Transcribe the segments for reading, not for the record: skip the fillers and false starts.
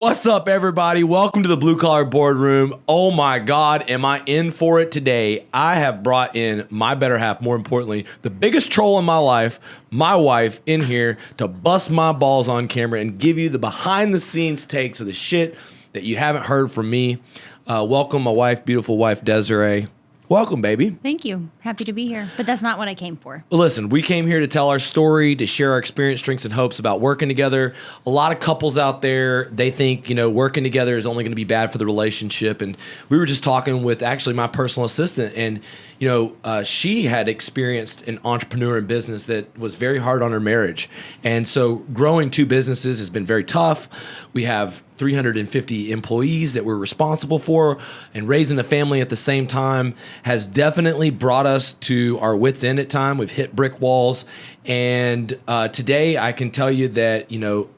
What's up, everybody? Welcome to the Blue Collar Boardroom. Oh my God, am I in for it today? I have brought in my better half, more importantly, the biggest troll in my life, my wife, in here to bust my balls on camera and give you the behind-the-scenes takes of the shit that you haven't heard from me. Welcome, my wife, beautiful wife, Desiree. Welcome, baby. Thank you. Happy to be here. But that's not what I came for. Listen, we came here to tell our story, to share our experience, strengths, and hopes about working together. A lot of couples out there, they think, working together is only going to be bad for the relationship. And we were just talking with actually my personal assistant, and she had experienced an entrepreneur in business that was very hard on her marriage. And so growing two businesses has been very tough. We have 350 employees that we're responsible for, and raising a family at the same time has definitely brought us to our wits' end at time. We've hit brick walls. And today I can tell you that,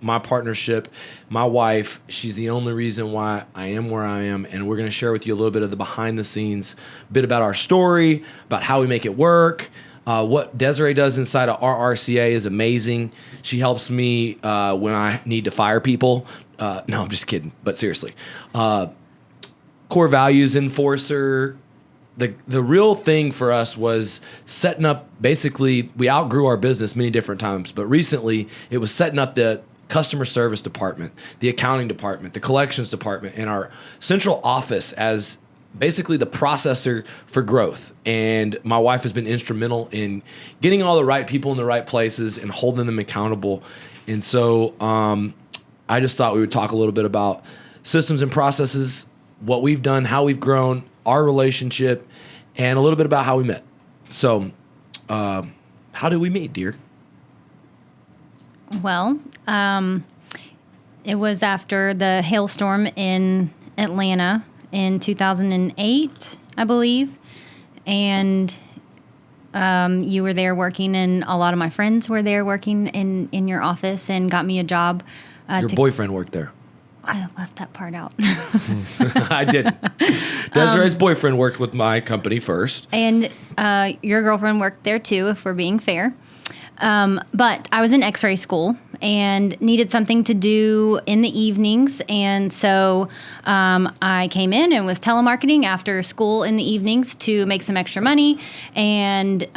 my partnership, my wife, she's the only reason why I am where I am. And we're going to share with you a little bit of the behind the scenes, a bit about our story, about how we make it work. What Desiree does inside of our RCA is amazing. She helps me when I need to fire people. No, I'm just kidding. But seriously, core values enforcer. The real thing for us was setting up, basically, we outgrew our business many different times, but recently it was setting up the customer service department, the accounting department, the collections department, and our central office as basically the processor for growth. And my wife has been instrumental in getting all the right people in the right places and holding them accountable. And so I just thought we would talk a little bit about systems and processes, what we've done, how we've grown, our relationship, and a little bit about how we met. So how did we meet, dear? Well, it was after the hailstorm in Atlanta in 2008, I believe. And you were there working, and a lot of my friends were there working in your office, and got me a job. Your boyfriend worked there. I left that part out. I didn't. Desiree's boyfriend worked with my company first. And your girlfriend worked there too, if we're being fair. But I was in x-ray school and needed something to do in the evenings. And so I came in and was telemarketing after school in the evenings to make some extra money. And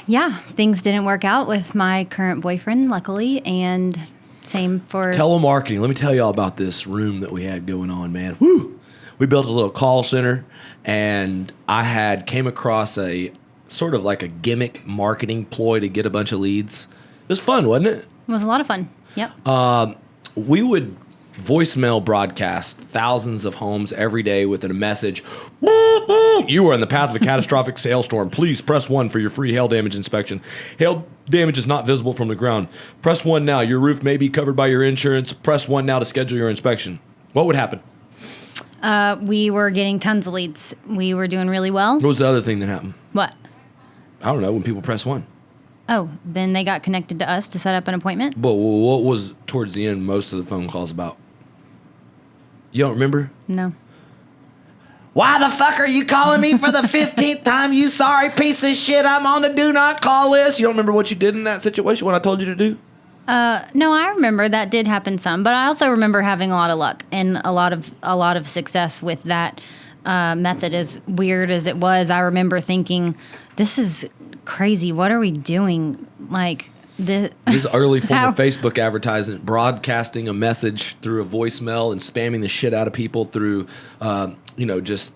yeah, things didn't work out with my current boyfriend, luckily. And same for telemarketing. Let me tell you all about this room that we had going on, man. Woo! We built a little call center, and I came across a sort of like a gimmick marketing ploy to get a bunch of leads. It was fun, wasn't it? It was a lot of fun. Yep. We would voicemail broadcast thousands of homes every day with a message. You are in the path of a catastrophic hailstorm. Please press 1 for your free hail damage inspection. Hail damage is not visible from the ground. Press 1 now. Your roof may be covered by your insurance. Press 1 now to schedule your inspection. What would happen? We were getting tons of leads. We were doing really well. What was the other thing that happened? What? I don't know, when people press 1. Oh, then they got connected to us to set up an appointment. But what was towards the end most of the phone calls about? You don't remember? No. Why the fuck are you calling me for the 15th time, you sorry piece of shit? I'm on the do not call list. You don't remember what you did in that situation, what I told you to do? No, I remember that did happen some, but I also remember having a lot of luck and a lot of success with that method. As weird as it was, I remember thinking, this is crazy. What are we doing? Like this early form of Facebook advertising, broadcasting a message through a voicemail and spamming the shit out of people through, just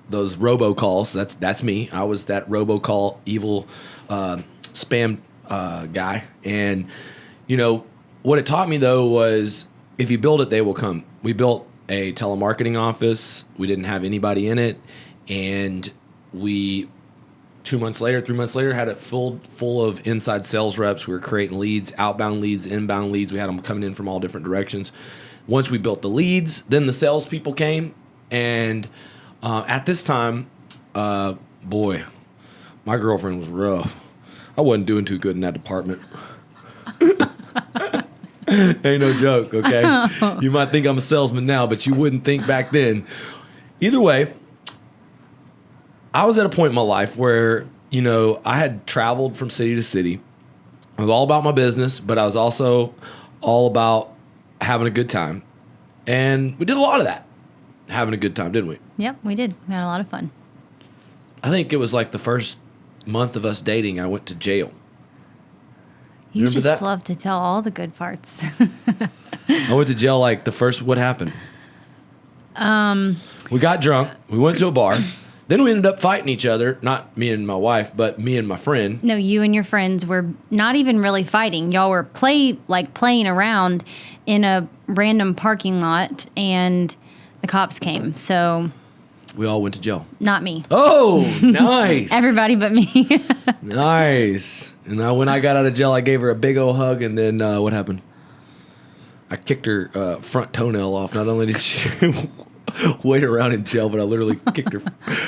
those robocalls. That's me. I was that robocall evil spam guy. And what it taught me though was if you build it, they will come. We built a telemarketing office. We didn't have anybody in it, and we 3 months later, had it full of inside sales reps. We were creating leads, outbound leads, inbound leads. We had them coming in from all different directions. Once we built the leads, then the salespeople came. And at this time, boy, my girlfriend was rough. I wasn't doing too good in that department. Ain't no joke, okay? You might think I'm a salesman now, but you wouldn't think back then. Either way, I was at a point in my life where, I had traveled from city to city. I was all about my business, but I was also all about having a good time. And we did a lot of that, having a good time, didn't we? Yep, we did. We had a lot of fun. I think it was like the first month of us dating, I went to jail. You Remember just that? love to tell all the good parts. I went to jail like the first, what happened? We got drunk. We went to a bar. Then we ended up fighting each other. Not me and my wife, but me and my friend. No, you and your friends were not even really fighting. Y'all were playing around in a random parking lot, and the cops came. So We all went to jail. not me. Oh, nice. Everybody but me. Nice. And when I got out of jail, I gave her a big old hug, and then what happened? I kicked her front toenail off. Not only did she wait around in jail, but I literally kicked her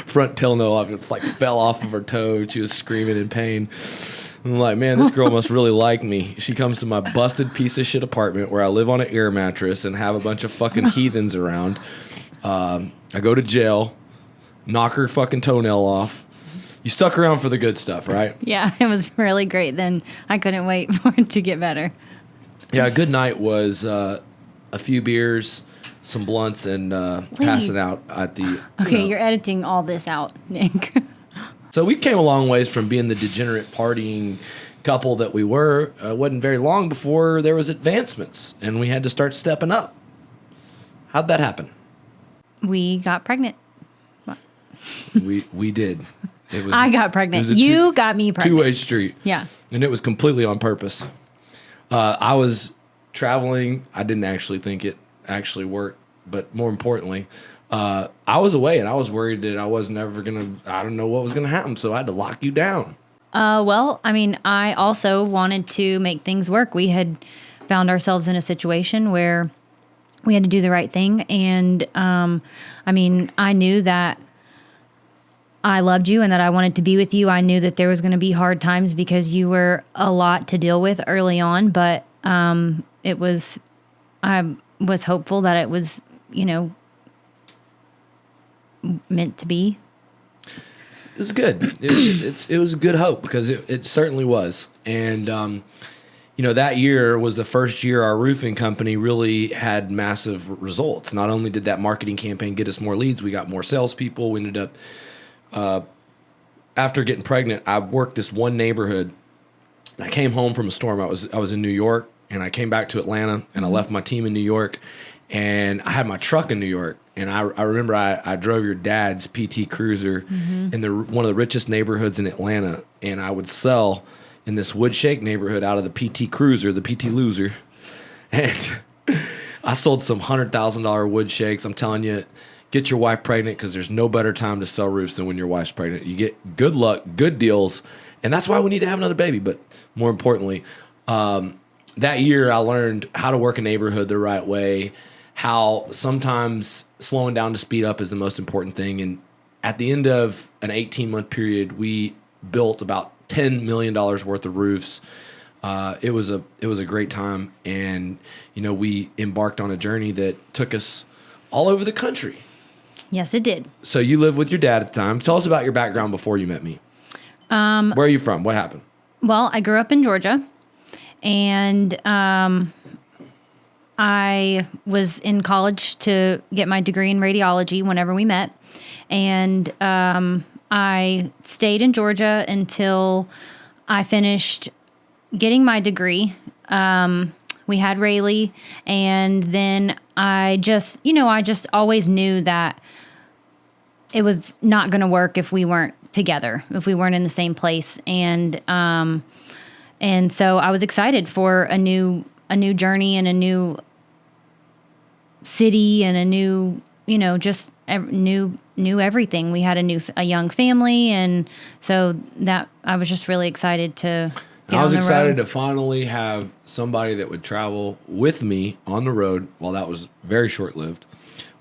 front toenail off. It like fell off of her toe. She was screaming in pain. I'm like, man, this girl must really like me. She comes to my busted piece of shit apartment where I live on an air mattress and have a bunch of fucking heathens around. I go to jail, knock her fucking toenail off. You stuck around for the good stuff, right? Yeah, it was really great then. I couldn't wait for it to get better. Yeah, a good night was a few beers, some blunts, and passing out at the... Okay, you're editing all this out, Nick. So we came a long ways from being the degenerate partying couple that we were. It wasn't very long before there was advancements, and we had to start stepping up. How'd that happen? We got pregnant. We did. It was, I got pregnant. it was a You got me pregnant. two-way street. Yeah. And it was completely on purpose. I was traveling. I didn't actually think it actually worked, but more importantly, I was away, and I was worried that I wasn't ever I don't know what was going to happen, so I had to lock you down. Well, I mean, I also wanted to make things work. We had found ourselves in a situation where we had to do the right thing. And, I mean, I knew that I loved you and that I wanted to be with you. I knew that there was going to be hard times because you were a lot to deal with early on, but I was hopeful that it was, meant to be. It was good. It was a good hope because it certainly was. And, that year was the first year our roofing company really had massive results. Not only did that marketing campaign get us more leads, we got more salespeople. We ended up, after getting pregnant, I worked this one neighborhood. I came home from a storm. I was in New York, and I came back to Atlanta, and I left my team in New York, and I had my truck in New York. And I remember I drove your dad's PT Cruiser in one of the richest neighborhoods in Atlanta, and I would sell in this wood shake neighborhood out of the PT Cruiser, the PT Loser. And I sold some $100,000 wood shakes. I'm telling you, get your wife pregnant because there's no better time to sell roofs than when your wife's pregnant. You get good luck, good deals, and that's why we need to have another baby. But more importantly, that year I learned how to work a neighborhood the right way, how sometimes slowing down to speed up is the most important thing. And at the end of an 18-month period, we built about $10 million worth of roofs. It was a great time, and we embarked on a journey that took us all over the country. Yes, it did. So you lived with your dad at the time. Tell us about your background before you met me. Where are you from? What happened? Well, I grew up in Georgia, and I was in college to get my degree in radiology whenever we met. And I stayed in Georgia until I finished getting my degree. We had Rayleigh, and then I just always knew that it was not going to work if we weren't together, if we weren't in the same place. And so I was excited for a new journey and a new city and a new, new everything. We had a young family, and so that I was just really excited to get I was on the excited road. to finally have somebody that would travel with me on the road. Well, that was very short-lived.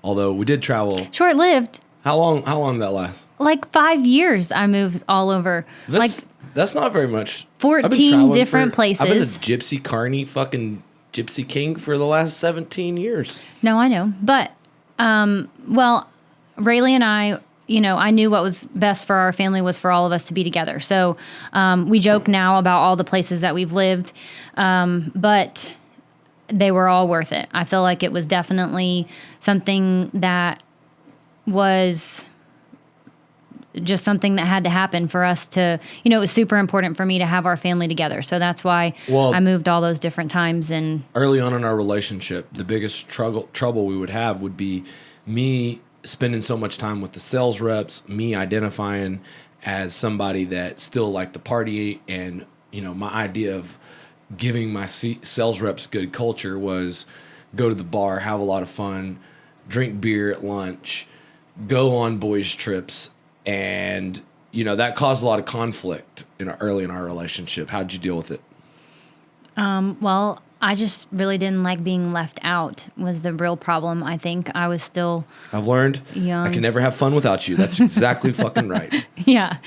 Although we did travel. Short-lived. How long did that last? Like 5 years I moved all over. That's not very much. 14 different places. I've been a Gypsy Carney fucking Gypsy King for the last 17 years. No, I know. But, Rayleigh and I knew what was best for our family was for all of us to be together. So we joke now about all the places that we've lived. But they were all worth it. I feel like it was definitely something that was just something that had to happen for us to, it was super important for me to have our family together. So that's why I moved all those different times. And early on in our relationship, the biggest trouble we would have would be me spending so much time with the sales reps, me identifying as somebody that still liked to party. And, my idea of giving my sales reps good culture was go to the bar, have a lot of fun, drink beer at lunch, go on boys' trips. And, that caused a lot of conflict early in our relationship. How'd you deal with it? Well, I just really didn't like being left out was the real problem. I think I was still I've learned young. I can never have fun without you. That's exactly fucking right. Yeah.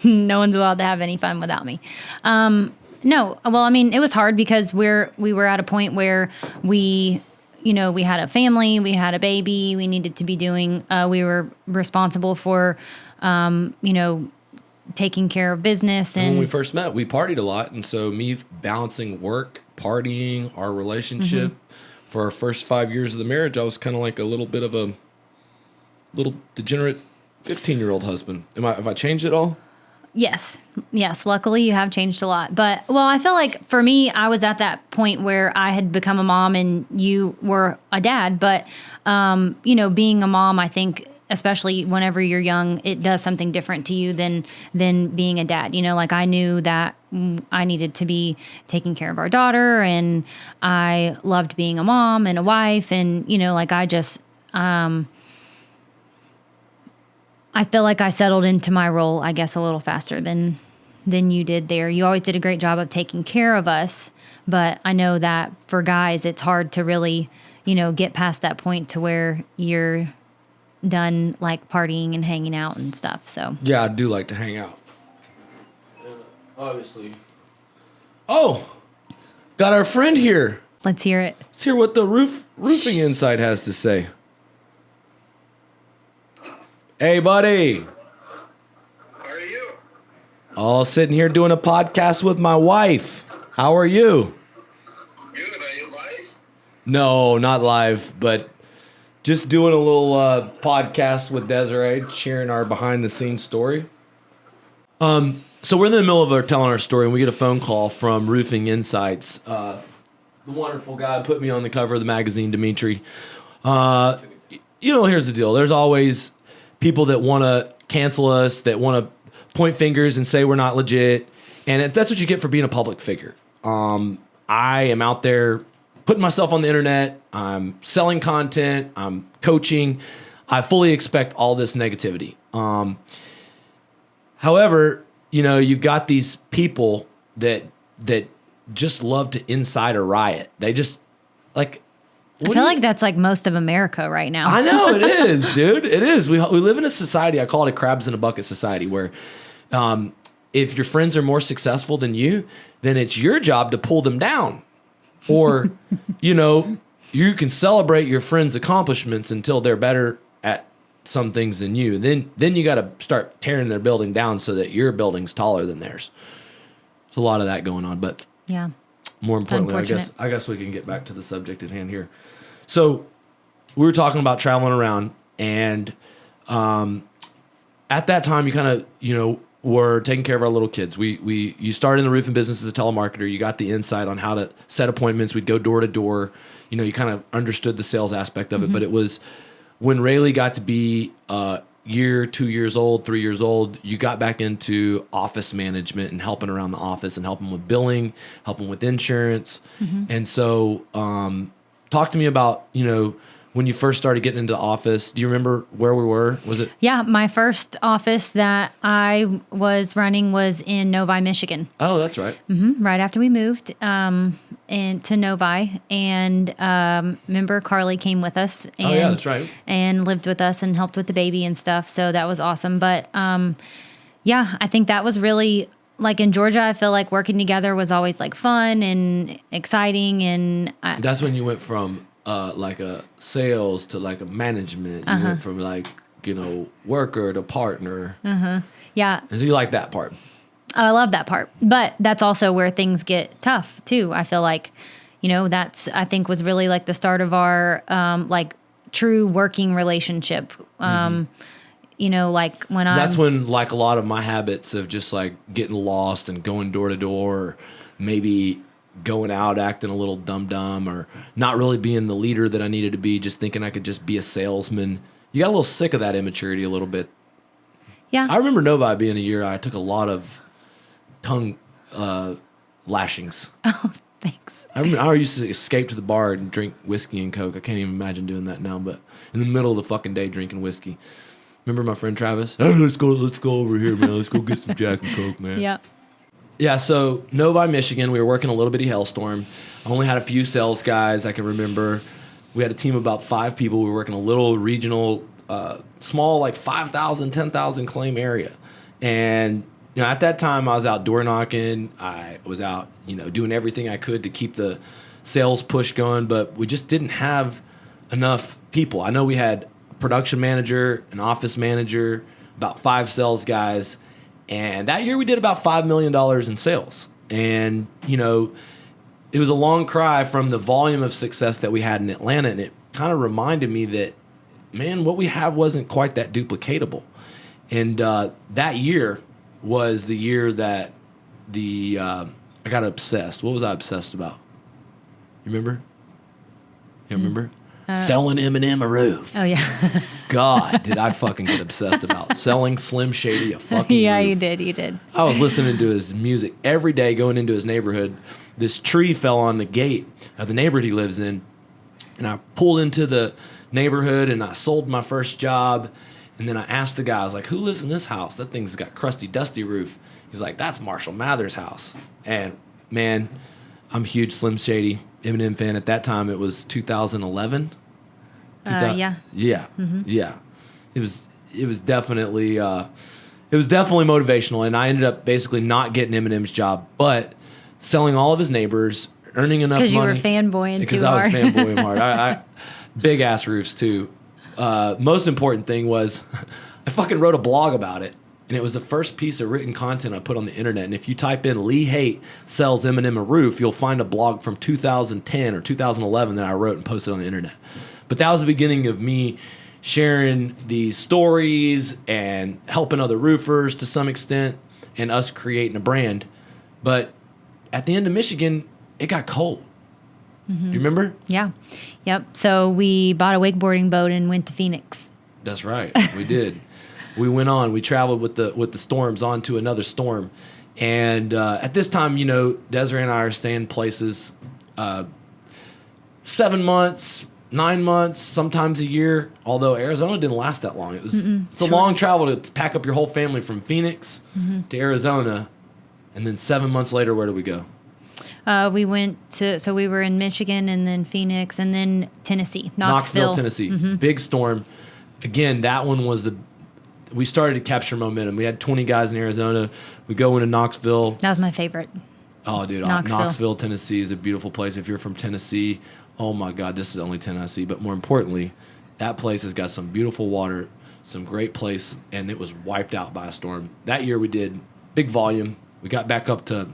No one's allowed to have any fun without me. No. Well, I mean, it was hard because we were at a point where we had a family, we had a baby, we needed to be doing, we were responsible for, taking care of business. And when we first met, we partied a lot. And so me balancing work, partying, our relationship for our first 5 years of the marriage, I was kind of like a little bit of a little degenerate 15-year-old husband. Have I changed it all? Yes. Luckily, you have changed a lot. But, I feel like for me, I was at that point where I had become a mom and you were a dad. But, being a mom, I think, especially whenever you're young, it does something different to you than being a dad. Like I knew that I needed to be taking care of our daughter, and I loved being a mom and a wife. And, I just, I feel like I settled into my role, I guess, a little faster than you did there. You always did a great job of taking care of us, but I know that for guys, it's hard to really, get past that point to where you're done like partying and hanging out and stuff. So yeah, I do like to hang out. Obviously. Oh, got our friend here. Let's hear it. Let's hear what the roofing inside has to say. Hey, buddy. How are you? All sitting here doing a podcast with my wife. How are you? Good. Are you live? No, not live, but just doing a little podcast with Desiree, sharing our behind-the-scenes story. So we're in the middle of telling our story, and we get a phone call from Roofing Insights. The wonderful guy put me on the cover of the magazine, Dimitri. Here's the deal. There's always people that want to cancel us, that want to point fingers and say we're not legit. And that's what you get for being a public figure. I am out there putting myself on the internet. I'm selling content. I'm coaching. I fully expect all this negativity. However, you've got these people that just love to incite a riot. They just like. I feel like that's like most of America right now. I know it is, dude. It is. We live in a society. I call it a crabs in a bucket society, where if your friends are more successful than you, then it's your job to pull them down. Or, you can celebrate your friends' accomplishments until they're better at some things than you. Then you got to start tearing their building down so that your building's taller than theirs. There's a lot of that going on, but yeah. More importantly, I guess we can get back to the subject at hand here. So we were talking about traveling around, and at that time, you kind of, were taking care of our little kids. You started in the roofing business as a telemarketer. You got the insight on how to set appointments. We'd go door to door. You kind of understood the sales aspect of it. But it was when Rayleigh got to be year, 2 years old, 3 years old, you got back into office management and helping around the office and helping with billing, helping with insurance. And so talk to me about, when you first started getting into the office. Do you remember where we were? Was it? Yeah, my first office that I was running was in Novi, Michigan. Oh, that's right. Right after we moved to Novi. And remember, Carly came with us. And, oh, yeah, that's right. And lived with us and helped with the baby and stuff. So that was awesome. But yeah, I think that was really, like in Georgia, I feel like working together was always like fun and exciting. And that's when you went from like a sales to like a management. You went from like, worker to partner. Yeah. And so you like that part. I love that part. But that's also where things get tough too. I feel like, that's, I think, was really like the start of our like true working relationship. Like when That's when like a lot of my habits of just like getting lost and going door to door, or maybe going out acting a little dumb or not really being the leader that I needed to be, just thinking I could just be a salesman. You got a little sick of that immaturity a little bit. Yeah. I remember Novi being a year I took a lot of tongue lashings. Oh, thanks. I used to escape to the bar and drink whiskey and Coke. I can't even imagine doing that now, but in the middle of the fucking day drinking whiskey. Remember my friend Travis? Hey, let's go over here, man. Let's go get some Jack and Coke, man. Yeah. Yeah, so Novi, Michigan, we were working a little bitty hailstorm. I only had a few sales guys I can remember. We had a team of about 5 people. We were working a little regional, small, like 5,000, 10,000 claim area. And at that time, I was out door knocking. I was out, doing everything I could to keep the sales push going, but we just didn't have enough people. I know we had a production manager, an office manager, about 5 sales guys. And that year we did about $5 million in sales. And, it was a long cry from the volume of success that we had in Atlanta. And it kind of reminded me that, man, what we have wasn't quite that duplicatable. And that year was the year that I got obsessed. What was I obsessed about? You remember? You remember? Selling Eminem a roof. Oh, yeah. God, did I fucking get obsessed about selling Slim Shady a fucking Yeah, roof. you did. I was listening to his music every day going into his neighborhood. This tree fell on the gate of the neighborhood he lives in, and I pulled into the neighborhood and I sold my first job. And then I asked the guy, I was like, who lives in this house? That thing's got crusty, dusty roof. He's like, that's Marshall Mathers' house. And man, I'm a huge Slim Shady Eminem fan. At that time, it was 2011. Yeah. Yeah. Mm-hmm. Yeah. It was definitely motivational, and I ended up basically not getting Eminem's job, but selling all of his neighbors, earning enough money. Because you were fanboying too hard. Because I was fanboying hard. I big ass roofs too. Most important thing was I fucking wrote a blog about it, and it was the first piece of written content I put on the internet. And if you type in Lee Haight sells Eminem a roof, you'll find a blog from 2010 or 2011 that I wrote and posted on the internet. But that was the beginning of me sharing these stories and helping other roofers to some extent, and us creating a brand. But at the end of Michigan, it got cold. Mm-hmm. You remember? Yeah. Yep. So we bought a wakeboarding boat and went to Phoenix. That's right. We did. We went on. We traveled with the storms onto another storm. And at this time, Desiree and I are staying places 7 months, 9 months, sometimes a year. Although Arizona didn't last that long. It's a long travel to pack up your whole family from Phoenix to Arizona. And then 7 months later, where did we go? We were in Michigan and then Phoenix and then Tennessee, Knoxville, Tennessee. Big storm. Again, that one was we started to capture momentum. We had 20 guys in Arizona. We go into Knoxville. That was my favorite. Oh, dude, Knoxville, Tennessee is a beautiful place. If you're from Tennessee, oh my God, this is only Tennessee. But more importantly, that place has got some beautiful water, some great place, and it was wiped out by a storm. That year we did big volume. We got back up to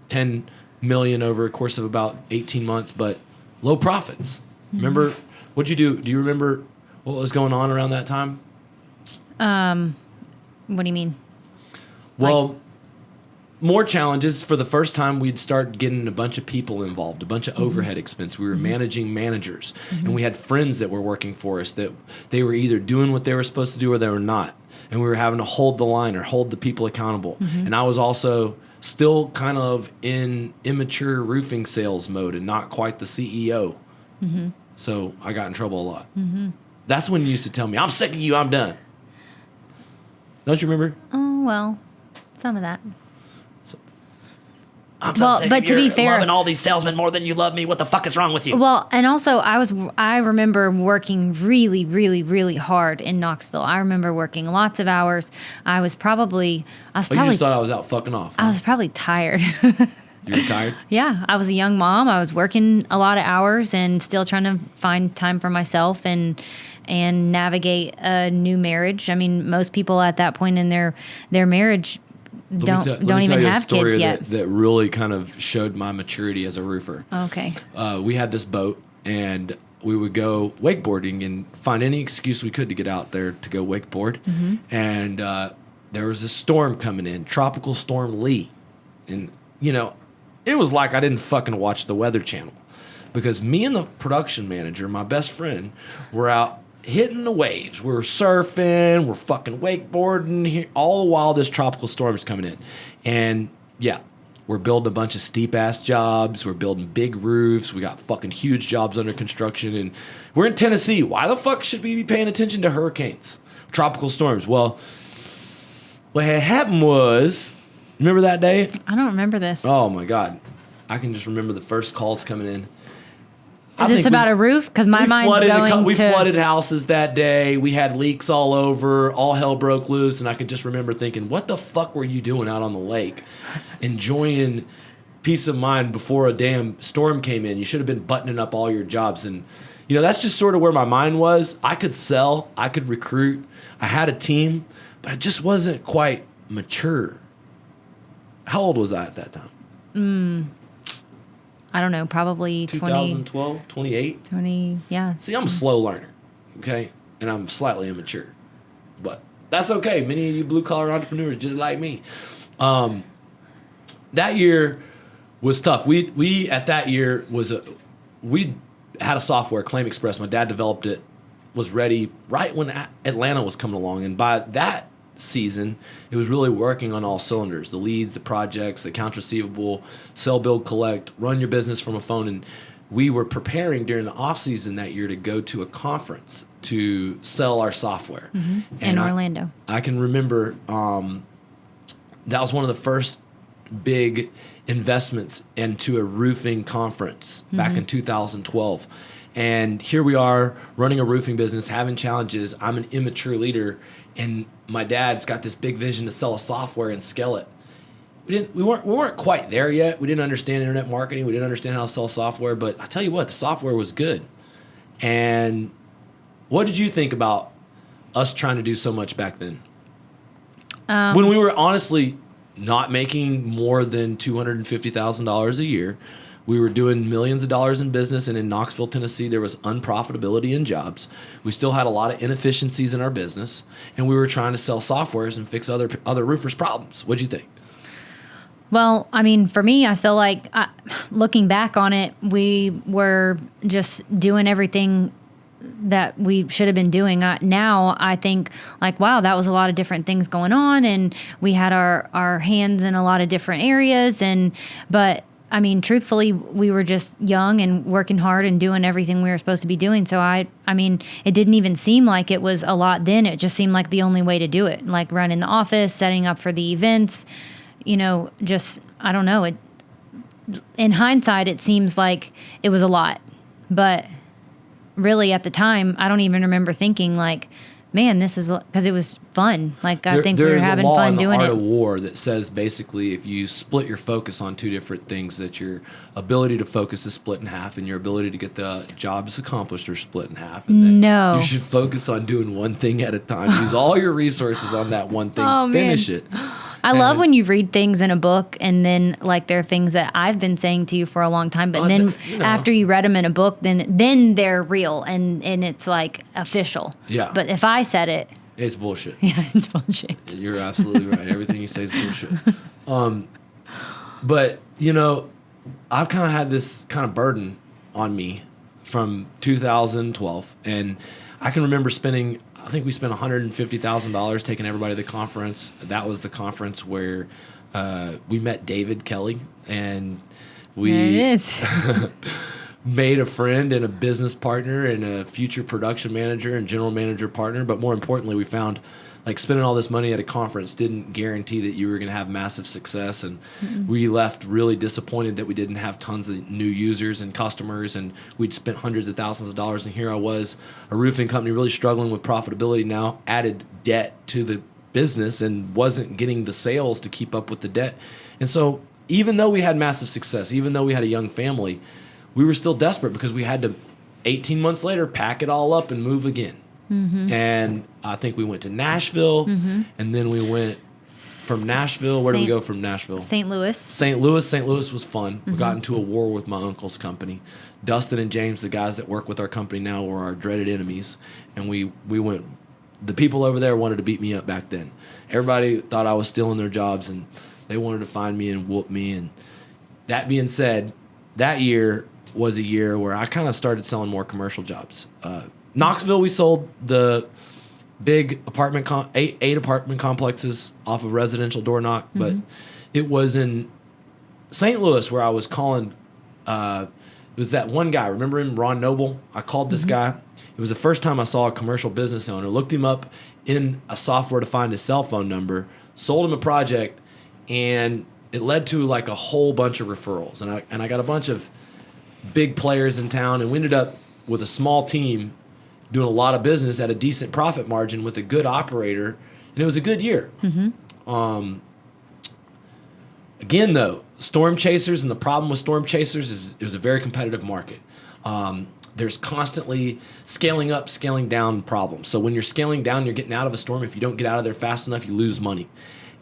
10 million over a course of about 18 months, but low profits. Remember, what'd you do? Do you remember what was going on around that time? What do you mean? Well, more challenges. For the first time, we'd start getting a bunch of people involved, a bunch of overhead expense. We were managing managers, and we had friends that were working for us that they were either doing what they were supposed to do or they were not. And we were having to hold the line or hold the people accountable. And I was also still kind of in immature roofing sales mode and not quite the CEO. So I got in trouble a lot. That's when you used to tell me, I'm sick of you, I'm done. Don't you remember? Oh, well, some of that. I'm so sick but of to be fair, loving all these salesmen more than you love me. What the fuck is wrong with you? Well, and also I remember working really, really, really hard in Knoxville. I remember working lots of hours. I was probably You just thought I was out fucking off. Huh? I was probably tired. You were tired? Yeah, I was a young mom. I was working a lot of hours and still trying to find time for myself and navigate a new marriage. I mean, most people at that point in their marriage don't Let me even tell you have a story kids yet. that really kind of showed my maturity as a roofer. Okay. We had this boat, and we would go wakeboarding and find any excuse we could to get out there to go wakeboard. And there was a storm coming in, Tropical Storm Lee. And, you know, it was like I didn't fucking watch the Weather Channel, because me and the production manager, my best friend, were out hitting the waves. We're surfing, we're fucking wakeboarding, here, all the while this tropical storm is coming in. And yeah, we're building a bunch of steep-ass jobs. We're building big roofs. We got fucking huge jobs under construction. And we're in Tennessee. Why the fuck should we be paying attention to hurricanes, tropical storms? Well, what had happened was, remember that day? I don't remember this. Oh, my God. I can just remember the first calls coming in. Is this about a roof? Because my mind's going we to... flooded houses that day. We had leaks all over. All hell broke loose. And I could just remember thinking, what the fuck were you doing out on the lake? Enjoying peace of mind before a damn storm came in. You should have been buttoning up all your jobs. And, you know, that's just sort of where my mind was. I could sell. I could recruit. I had a team. But I just wasn't quite mature. How old was I at that time? I don't know, probably 2012, 28? 20, yeah. See, I'm a slow learner, okay? And I'm slightly immature. But that's okay. Many of you blue-collar entrepreneurs just like me. That year was tough. We at that year we had a software, Claim Express. My dad developed it, was ready right when Atlanta was coming along. And by that season, it was really working on all cylinders: the leads, the projects, the accounts receivable, sell, build, collect, run your business from a phone. And we were preparing during the off season that year to go to a conference to sell our software. In Orlando. I can remember that was one of the first big investments into a roofing conference back in 2012. And here we are running a roofing business, having challenges. I'm an immature leader, and my dad's got this big vision to sell a software and scale it. We weren't quite there yet. We didn't understand internet marketing. We didn't understand how to sell software. But I tell you what, the software was good. And what did you think about us trying to do so much back then? When we were honestly not making more than $250,000 a year. We were doing millions of dollars in business, and in Knoxville, Tennessee, there was unprofitability in jobs. We still had a lot of inefficiencies in our business, and we were trying to sell softwares and fix other roofers' problems. What'd you think? Well, I mean, for me, I feel like looking back on it, we were just doing everything that we should have been doing. Now I think like, wow, that was a lot of different things going on, and we had our hands in a lot of different areas. But I mean, truthfully, we were just young and working hard and doing everything we were supposed to be doing. So I mean, it didn't even seem like it was a lot then. It just seemed like the only way to do it, like running the office, setting up for the events, just, I don't know. In hindsight, it seems like it was a lot, but really at the time, I don't even remember thinking like, man, this is, because it was fun. Like, I think we were having fun doing it. There's a law in the art of war that says basically if you split your focus on two different things, that your ability to focus is split in half and your ability to get the jobs accomplished are split in half. And no. You should focus on doing one thing at a time. Use all your resources on that one thing. Oh, Finish man. it. I love when you read things in a book and then like they're things that I've been saying to you for a long time, but then after you read them in a book, then they're real and it's like official. Yeah. But if I said it, it's bullshit. Yeah, it's bullshit. You're absolutely right. Everything you say is bullshit. But I've kind of had this kind of burden on me from 2012, and I can remember I think we spent $150,000 taking everybody to the conference. That was the conference where we met David Kelly, and we made a friend and a business partner and a future production manager and general manager partner. But more importantly, we found like spending all this money at a conference didn't guarantee that you were going to have massive success. And we left really disappointed that we didn't have tons of new users and customers, and we'd spent hundreds of thousands of dollars. And here I was, a roofing company really struggling with profitability now, added debt to the business and wasn't getting the sales to keep up with the debt. And so even though we had massive success, even though we had a young family, we were still desperate because we had to, 18 months later, pack it all up and move again. And I think we went to Nashville, and then we went from Nashville. Where did we go from Nashville? St. Louis. St. Louis. St. Louis was fun. We got into a war with my uncle's company. Dustin and James, the guys that work with our company now, were our dreaded enemies. And we went, the people over there wanted to beat me up back then. Everybody thought I was stealing their jobs, and they wanted to find me and whoop me. And that being said, that year was a year where I kind of started selling more commercial jobs. Knoxville, we sold the big eight apartment complexes off of residential door knock, but it was in St. Louis where I was calling. It was that one guy. Remember him, Ron Noble? I called this guy. It was the first time I saw a commercial business owner. Looked him up in a software to find his cell phone number. Sold him a project, and it led to like a whole bunch of referrals. And I got a bunch of big players in town, and we ended up with a small team doing a lot of business at a decent profit margin with a good operator, and it was a good year. Again, though, storm chasers, and the problem with storm chasers is it was a very competitive market. There's constantly scaling up, scaling down problems. So when you're scaling down, you're getting out of a storm. If you don't get out of there fast enough, you lose money.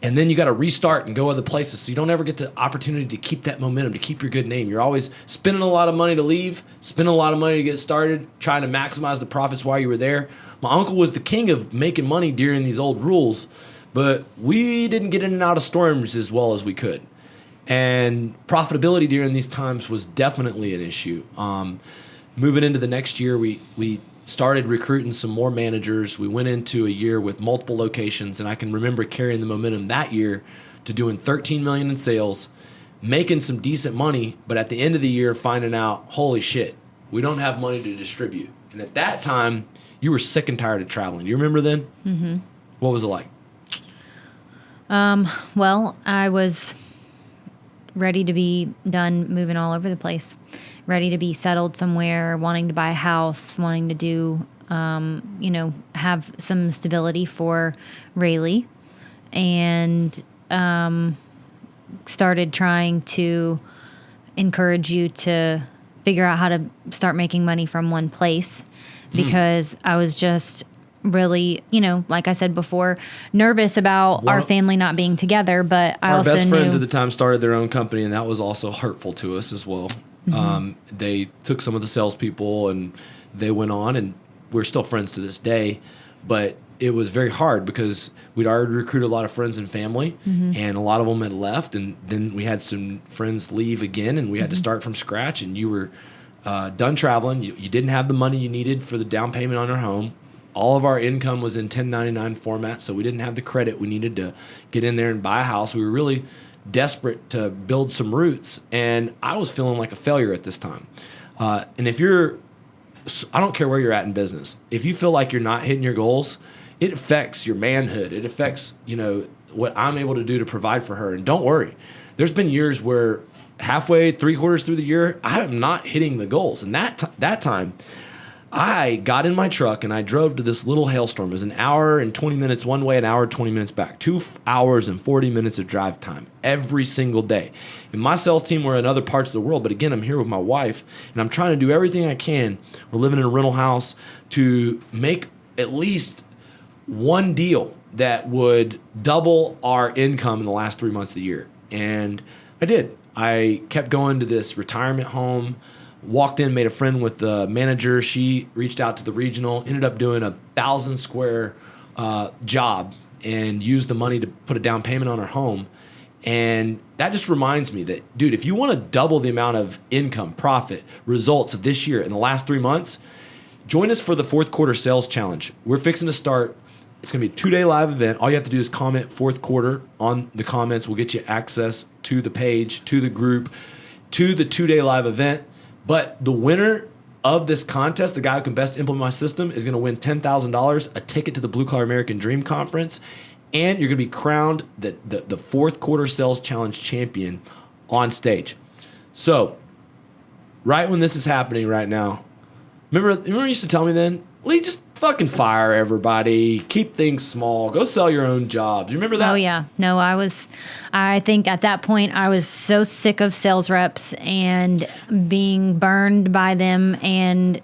And then you got to restart and go other places. So you don't ever get the opportunity to keep that momentum, to keep your good name. You're always spending a lot of money to leave, spending a lot of money to get started, trying to maximize the profits while you were there. My uncle was the king of making money during these old rules, but we didn't get in and out of storms as well as we could. And profitability during these times was definitely an issue. Moving into the next year, we started recruiting some more managers. We went into a year with multiple locations, and I can remember carrying the momentum that year to doing $13 million in sales, making some decent money, but at the end of the year finding out, holy shit, we don't have money to distribute. And at that time, you were sick and tired of traveling. You remember then? Mm-hmm. What was it like? Well, I was ready to be done moving all over the place, ready to be settled somewhere, wanting to buy a house, wanting to do, have some stability for Rayleigh, and started trying to encourage you to figure out how to start making money from one place, because I was just really, like I said before, nervous about our family not being together, but I also knew... Our best friends at the time started their own company, and that was also hurtful to us as well. They took some of the salespeople, and they went on, and we're still friends to this day, but it was very hard because we'd already recruited a lot of friends and family, and a lot of them had left, and then we had some friends leave again, and we had to start from scratch, and you were done traveling. You didn't have the money you needed for the down payment on our home. All of our income was in 1099 format, so we didn't have the credit we needed to get in there and buy a house. We were really desperate to build some roots, and I was feeling like a failure at this time. And if you're, I don't care where you're at in business, if you feel like you're not hitting your goals, it affects your manhood. It affects, what I'm able to do to provide for her. And don't worry, there's been years where halfway, 3/4 through the year, I am not hitting the goals. And that time, I got in my truck and I drove to this little hailstorm. It was an hour and 20 minutes one way, an hour and 20 minutes back. 2 hours and 40 minutes of drive time every single day. And my sales team were in other parts of the world, but again, I'm here with my wife, and I'm trying to do everything I can. We're living in a rental house to make at least one deal that would double our income in the last 3 months of the year. And I did. I kept going to this retirement home. Walked in, made a friend with the manager. She reached out to the regional, ended up doing a 1,000 square job, and used the money to put a down payment on our home. And that just reminds me that, dude, if you want to double the amount of income, profit, results of this year in the last 3 months, join us for the fourth quarter sales challenge. We're fixing to start. It's going to be a 2-day live event. All you have to do is comment fourth quarter on the comments. We'll get you access to the page, to the group, to the 2-day live event. But the winner of this contest, the guy who can best implement my system, is going to win $10,000, a ticket to the Blue Collar American Dream Conference, and you're going to be crowned the fourth quarter sales challenge champion on stage. So, right when this is happening right now, remember you used to tell me then, Lee, just fucking fire everybody, keep things small, go sell your own jobs. You remember that? Oh, yeah. No, I think at that point I was so sick of sales reps and being burned by them. And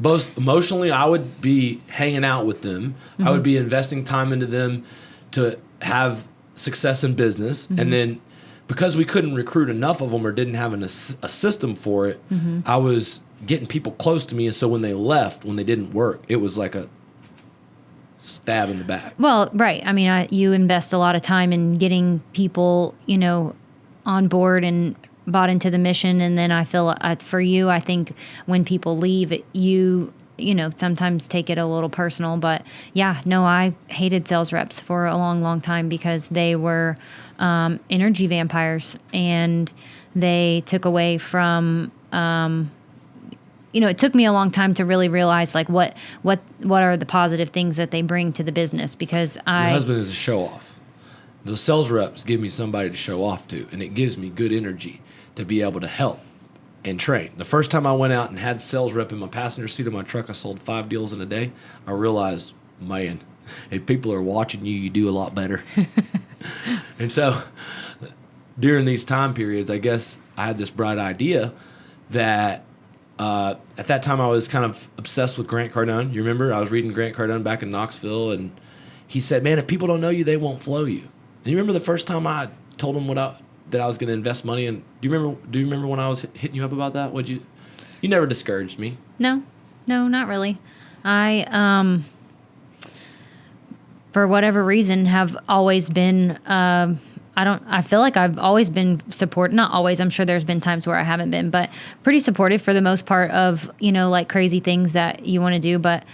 both emotionally, I would be hanging out with them. I would be investing time into them to have success in business. And then because we couldn't recruit enough of them or didn't have a system for it, I was getting people close to me. And so when they left, when they didn't work, it was like a stab in the back. Well, right. I mean, you invest a lot of time in getting people, on board and bought into the mission. And then I feel for you, I think when people leave, you sometimes take it a little personal. But yeah, no, I hated sales reps for a long, long time because they were energy vampires, and they took away from it took me a long time to really realize like what are the positive things that they bring to the business, because My husband is a show off. The sales reps give me somebody to show off to, and it gives me good energy to be able to help and train. The first time I went out and had a sales rep in my passenger seat of my truck, I sold 5 deals in a day. I realized, man, if people are watching you, you do a lot better. And so during these time periods, I guess I had this bright idea that at that time I was kind of obsessed with Grant Cardone. You remember? I was reading Grant Cardone back in Knoxville, and he said, man, if people don't know you, they won't flow you. And you remember the first time I told him that I was going to invest money in? Do you remember when I was hitting you up about that? You never discouraged me. No, not really. I for whatever reason have always been I feel like I've always been not always, I'm sure there's been times where I haven't been, but pretty supportive for the most part of, like crazy things that you want to do. But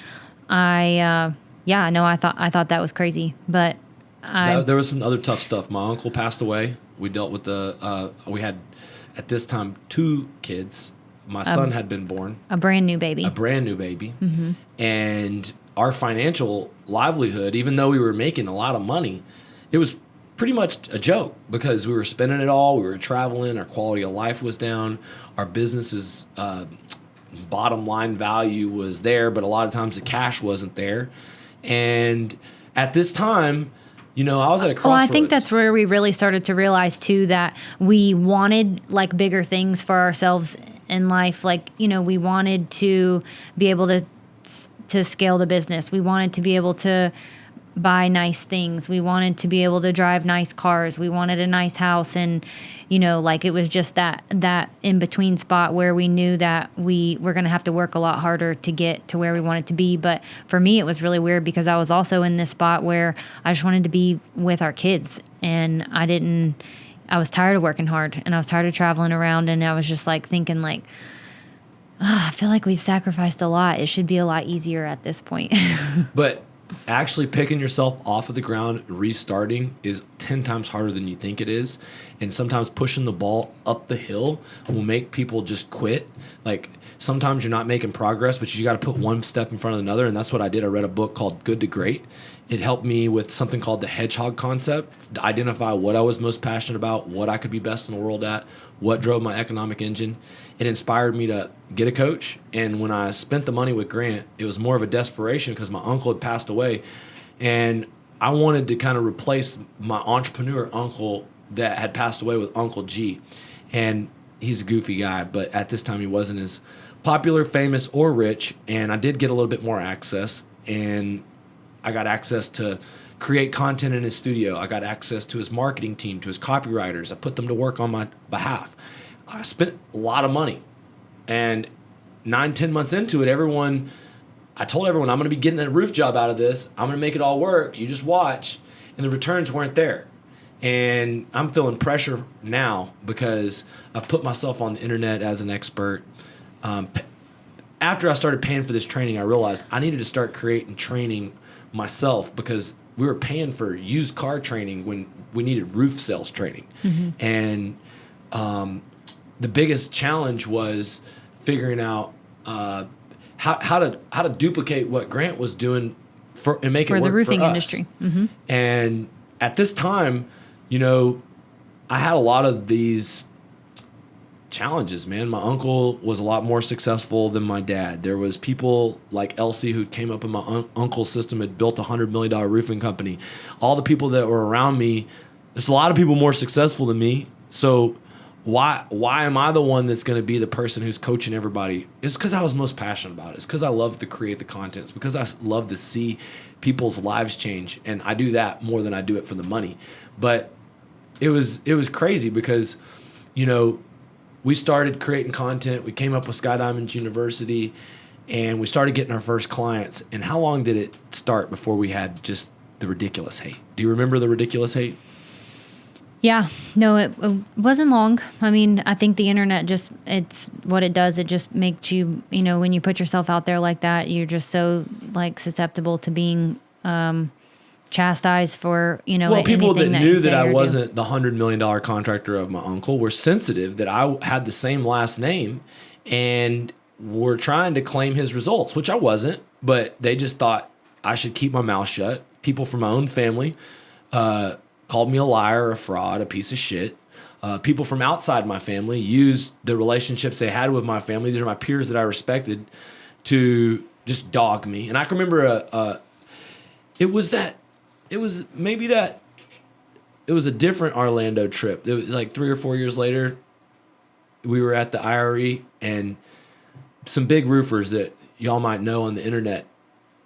I thought that was crazy, but there was some other tough stuff. My uncle passed away. We dealt with we had at this time 2 kids. My son had been born. A brand new baby. Mm-hmm. And our financial livelihood, even though we were making a lot of money, it was pretty much a joke because we were spending it all. We were traveling. Our quality of life was down. Our business's bottom line value was there, but a lot of times the cash wasn't there. And at this time, I was at a crossroads. Well, I think that's where we really started to realize too that we wanted like bigger things for ourselves in life. Like, we wanted to be able to scale the business. We wanted to be able to buy nice things. We wanted to be able to drive nice cars. We wanted a nice house. And, like it was just that in between spot where we knew that we were going to have to work a lot harder to get to where we wanted to be. But for me, it was really weird because I was also in this spot where I just wanted to be with our kids, and I was tired of working hard, and I was tired of traveling around, and I was just like thinking like, I feel like we've sacrificed a lot. It should be a lot easier at this point. But actually picking yourself off of the ground, restarting is 10 times harder than you think it is. And sometimes pushing the ball up the hill will make people just quit. Like sometimes you're not making progress, but you got to put one step in front of another. And that's what I did. I read a book called Good to Great. It helped me with something called the Hedgehog Concept, to identify what I was most passionate about, what I could be best in the world at, what drove my economic engine. It inspired me to get a coach. And when I spent the money with Grant, it was more of a desperation because my uncle had passed away. And I wanted to kind of replace my entrepreneur uncle that had passed away with Uncle G. And he's a goofy guy, but at this time he wasn't as popular, famous, or rich. And I did get a little bit more access. And I got access to create content in his studio. I got access to his marketing team, to his copywriters. I put them to work on my behalf. I spent a lot of money. And 9-10 months into it, I told everyone, I'm going to be getting a roof job out of this. I'm going to make it all work. You just watch. And the returns weren't there. And I'm feeling pressure now because I've put myself on the internet as an expert. After I started paying for this training, I realized I needed to start creating training myself because we were paying for used car training when we needed roof sales training. Mm-hmm. And the biggest challenge was figuring out how to duplicate what Grant was doing and make it work for us. For the roofing industry. Mm-hmm. And at this time, I had a lot of these challenges, man. My uncle was a lot more successful than my dad. There was people like Elsie who came up in my uncle's system, had built a $100 million roofing company. All the people that were around me, there's a lot of people more successful than me. So why am I the one that's going to be the person who's coaching everybody? It's because I was most passionate about it. It's because I love to create the content. It's because I love to see people's lives change, and I do that more than I do it for the money. But it was crazy because, we started creating content. We came up with Sky Diamonds University, and we started getting our first clients. And how long did it start before we had just the ridiculous hate? Do you remember the ridiculous hate? Yeah, no, it wasn't long. I mean, I think the internet it's what it does. It just makes you, when you put yourself out there like that, you're just so susceptible to being chastised for, Well, people that knew that I do. wasn't the $100 million contractor of my uncle were sensitive that I had the same last name and were trying to claim his results, which I wasn't, but they just thought I should keep my mouth shut. People from my own family, called me a liar, a fraud, a piece of shit. People from outside my family used the relationships they had with my family. These are my peers that I respected to just dog me. And I can remember it was a different Orlando trip. It was like 3 or 4 years later, we were at the IRE, and some big roofers that y'all might know on the internet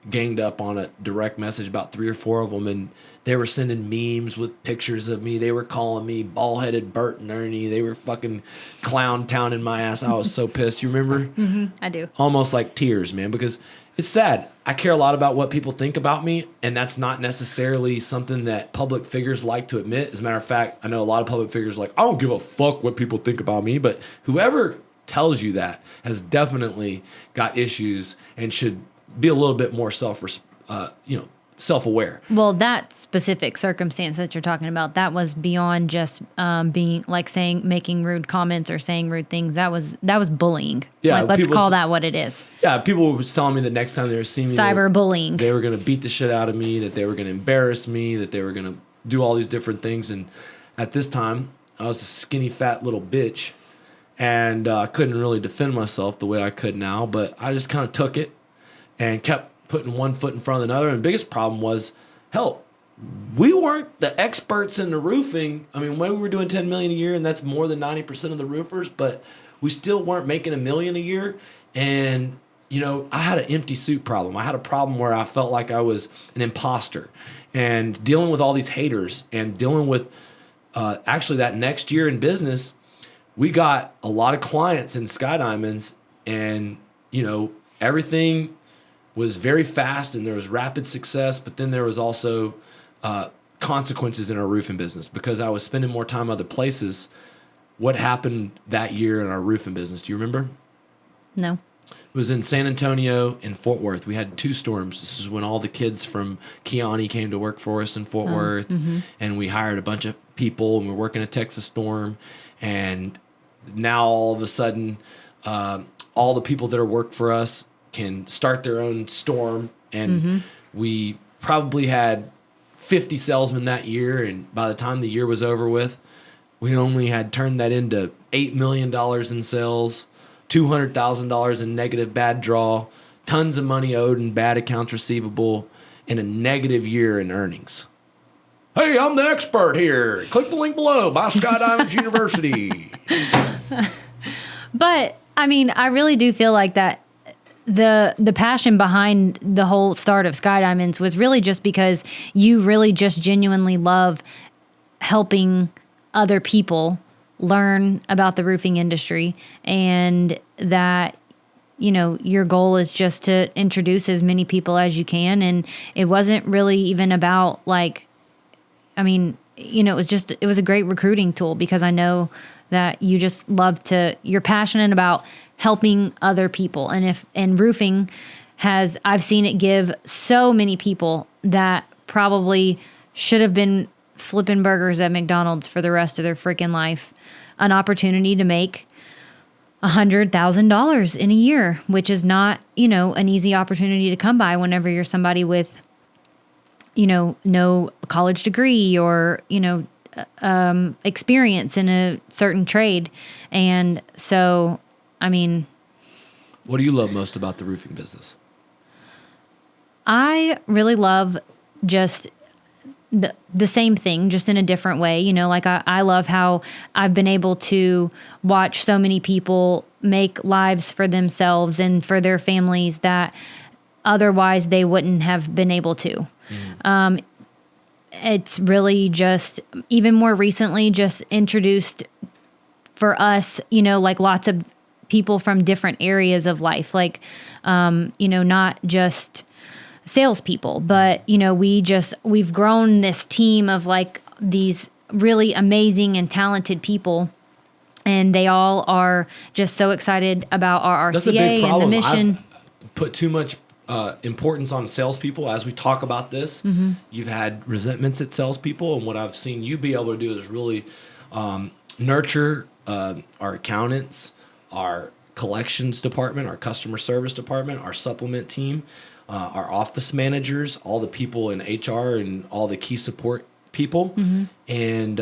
ganged up on a direct message, about 3 or 4 of them, and they were sending memes with pictures of me. They were calling me bald-headed Bert and Ernie. They were fucking clown towning my ass. I was so pissed. You remember? Mm-hmm, I do. Almost like tears, man, because it's sad. I care a lot about what people think about me, and that's not necessarily something that public figures like to admit. As a matter of fact, I know a lot of public figures are like, I don't give a fuck what people think about me, but whoever tells you that has definitely got issues and should be a little bit more self-aware. Well, that specific circumstance that you're talking about, that was beyond just being making rude comments or saying rude things. That was bullying. Yeah, let's call that what it is. Yeah, people were telling me the next time they were seeing me, cyberbullying. They were going to beat the shit out of me, that they were going to embarrass me, that they were going to do all these different things. And at this time, I was a skinny, fat little bitch, and I couldn't really defend myself the way I could now. But I just kind of took it and kept putting one foot in front of another. And the biggest problem was, hell, we weren't the experts in the roofing. I mean, when we were doing $10 million a year, and that's more than 90% of the roofers, but we still weren't making $1 million a year. And, I had an empty suit problem. I had a problem where I felt like I was an imposter, and dealing with all these haters and dealing with, actually that next year in business, we got a lot of clients in Sky Diamonds, and, everything was very fast and there was rapid success, but then there was also consequences in our roofing business because I was spending more time other places. What happened that year in our roofing business? Do you remember? No. It was in San Antonio and Fort Worth. We had 2 storms. This is when all the kids from Kiani came to work for us in Fort Worth, and we hired a bunch of people, and we're working a Texas storm. And now all of a sudden, all the people that are work for us can start their own storm, and we probably had 50 salesmen that year, and by the time the year was over with, we only had turned that into $8 million in sales, $200,000 in negative bad draw, tons of money owed in bad accounts receivable, and a negative year in earnings. Hey, I'm the expert here. Click the link below. Buy Sky Diamonds University. But, I mean, I really do feel like that the passion behind the whole start of Sky Diamonds was really just because you really just genuinely love helping other people learn about the roofing industry, and that, your goal is just to introduce as many people as you can. And it wasn't really even about it was a great recruiting tool because I know that you just you're passionate about helping other people. And roofing I've seen it give so many people that probably should have been flipping burgers at McDonald's for the rest of their freaking life, an opportunity to make $100,000 in a year, which is not, an easy opportunity to come by whenever you're somebody with, no college degree or, experience in a certain trade. And so, what do you love most about the roofing business? I really love just the same thing, just in a different way. Like I love how I've been able to watch so many people make lives for themselves and for their families that otherwise they wouldn't have been able to. It's really just, even more recently, just introduced for us, like lots of people from different areas of life, like, not just salespeople, but we've grown this team of like these really amazing and talented people, and they all are just so excited about our That's a big RCA and the problem. mission. I've put too much importance on salespeople as we talk about this. You've had resentments at salespeople, and what I've seen you be able to do is really nurture our accountants, our collections department, our customer service department, our supplement team, our office managers, all the people in HR and all the key support people. And,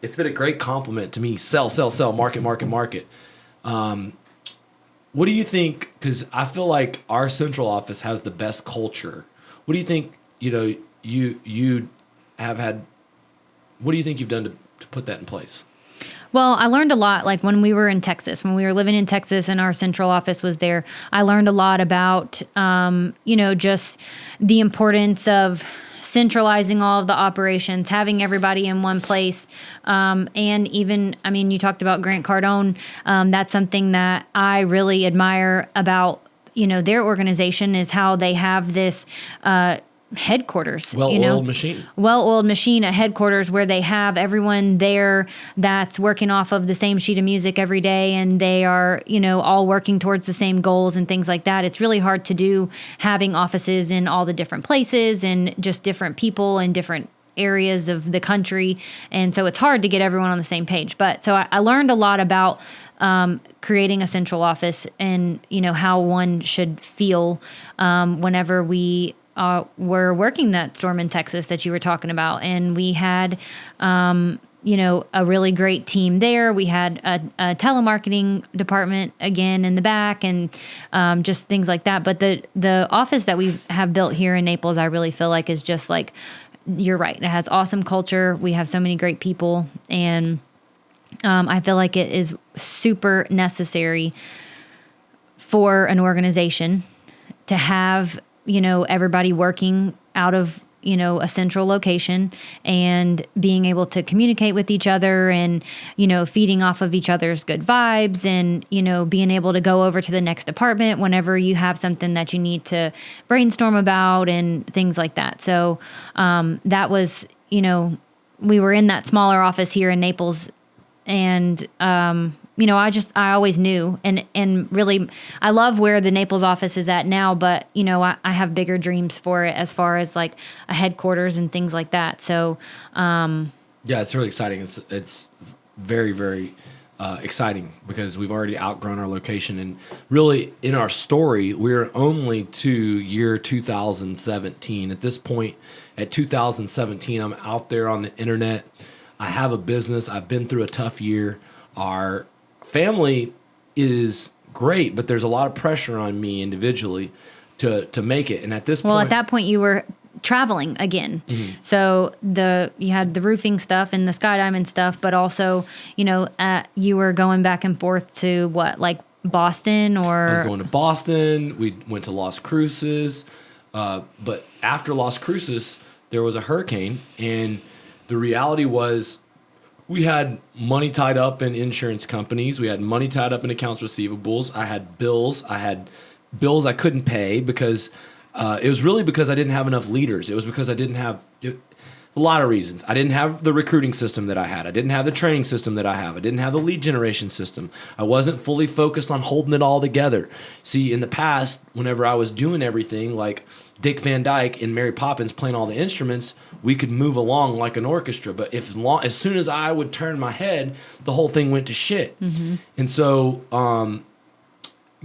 it's been a great compliment to me. Sell, market, market, market. What do you think? Because I feel like our central office has the best culture. What do you think, you have had, what do you think you've done to put that in place? Well, I learned a lot, like when we were in Texas, when we were living in Texas and our central office was there. I learned a lot about, just the importance of centralizing all of the operations, having everybody in one place. And even, you talked about Grant Cardone. That's something that I really admire about, their organization, is how they have this, headquarters, Well-oiled machine at headquarters, where they have everyone there that's working off of the same sheet of music every day, and they are, all working towards the same goals and things like that. It's really hard to do, having offices in all the different places and just different people in different areas of the country. And so it's hard to get everyone on the same page. But so I learned a lot about creating a central office, and, how one should feel whenever we were working that storm in Texas that you were talking about. And we had, a really great team there. We had a telemarketing department again in the back, and just things like that. But the office that we have built here in Naples, I really feel like is just like, you're right. It has awesome culture. We have so many great people, and I feel like it is super necessary for an organization to have, everybody working out of, a central location, and being able to communicate with each other, and, feeding off of each other's good vibes, and, being able to go over to the next department whenever you have something that you need to brainstorm about and things like that. So that was, we were in that smaller office here in Naples, and I always knew, and really, I love where the Naples office is at now, but, I have bigger dreams for it, as far as like a headquarters and things like that. So, yeah, it's really exciting. It's very, very exciting, because we've already outgrown our location, and really in our story, we're only to year 2017. At this point, at 2017, I'm out there on the internet. I have a business. I've been through a tough year. Our family is great, but there's a lot of pressure on me individually to make it. And at this point, at that point, you were traveling again. So you had the roofing stuff and the sky diamond stuff, but also, you were going back and forth to like Boston, or I was going to Boston. We went to Las Cruces, but after Las Cruces, there was a hurricane, and the reality was, we had money tied up in insurance companies. We had money tied up in accounts receivables. I had bills. I couldn't pay, because it was really because I didn't have enough leaders. It was because I didn't have a lot of reasons. I didn't have the recruiting system that I had. I didn't have the training system that I have. I didn't have the lead generation system. I wasn't fully focused on holding it all together. See, in the past, whenever I was doing everything like Dick Van Dyke and Mary Poppins playing all the instruments, we could move along like an orchestra. But as soon as I would turn my head, the whole thing went to shit. And so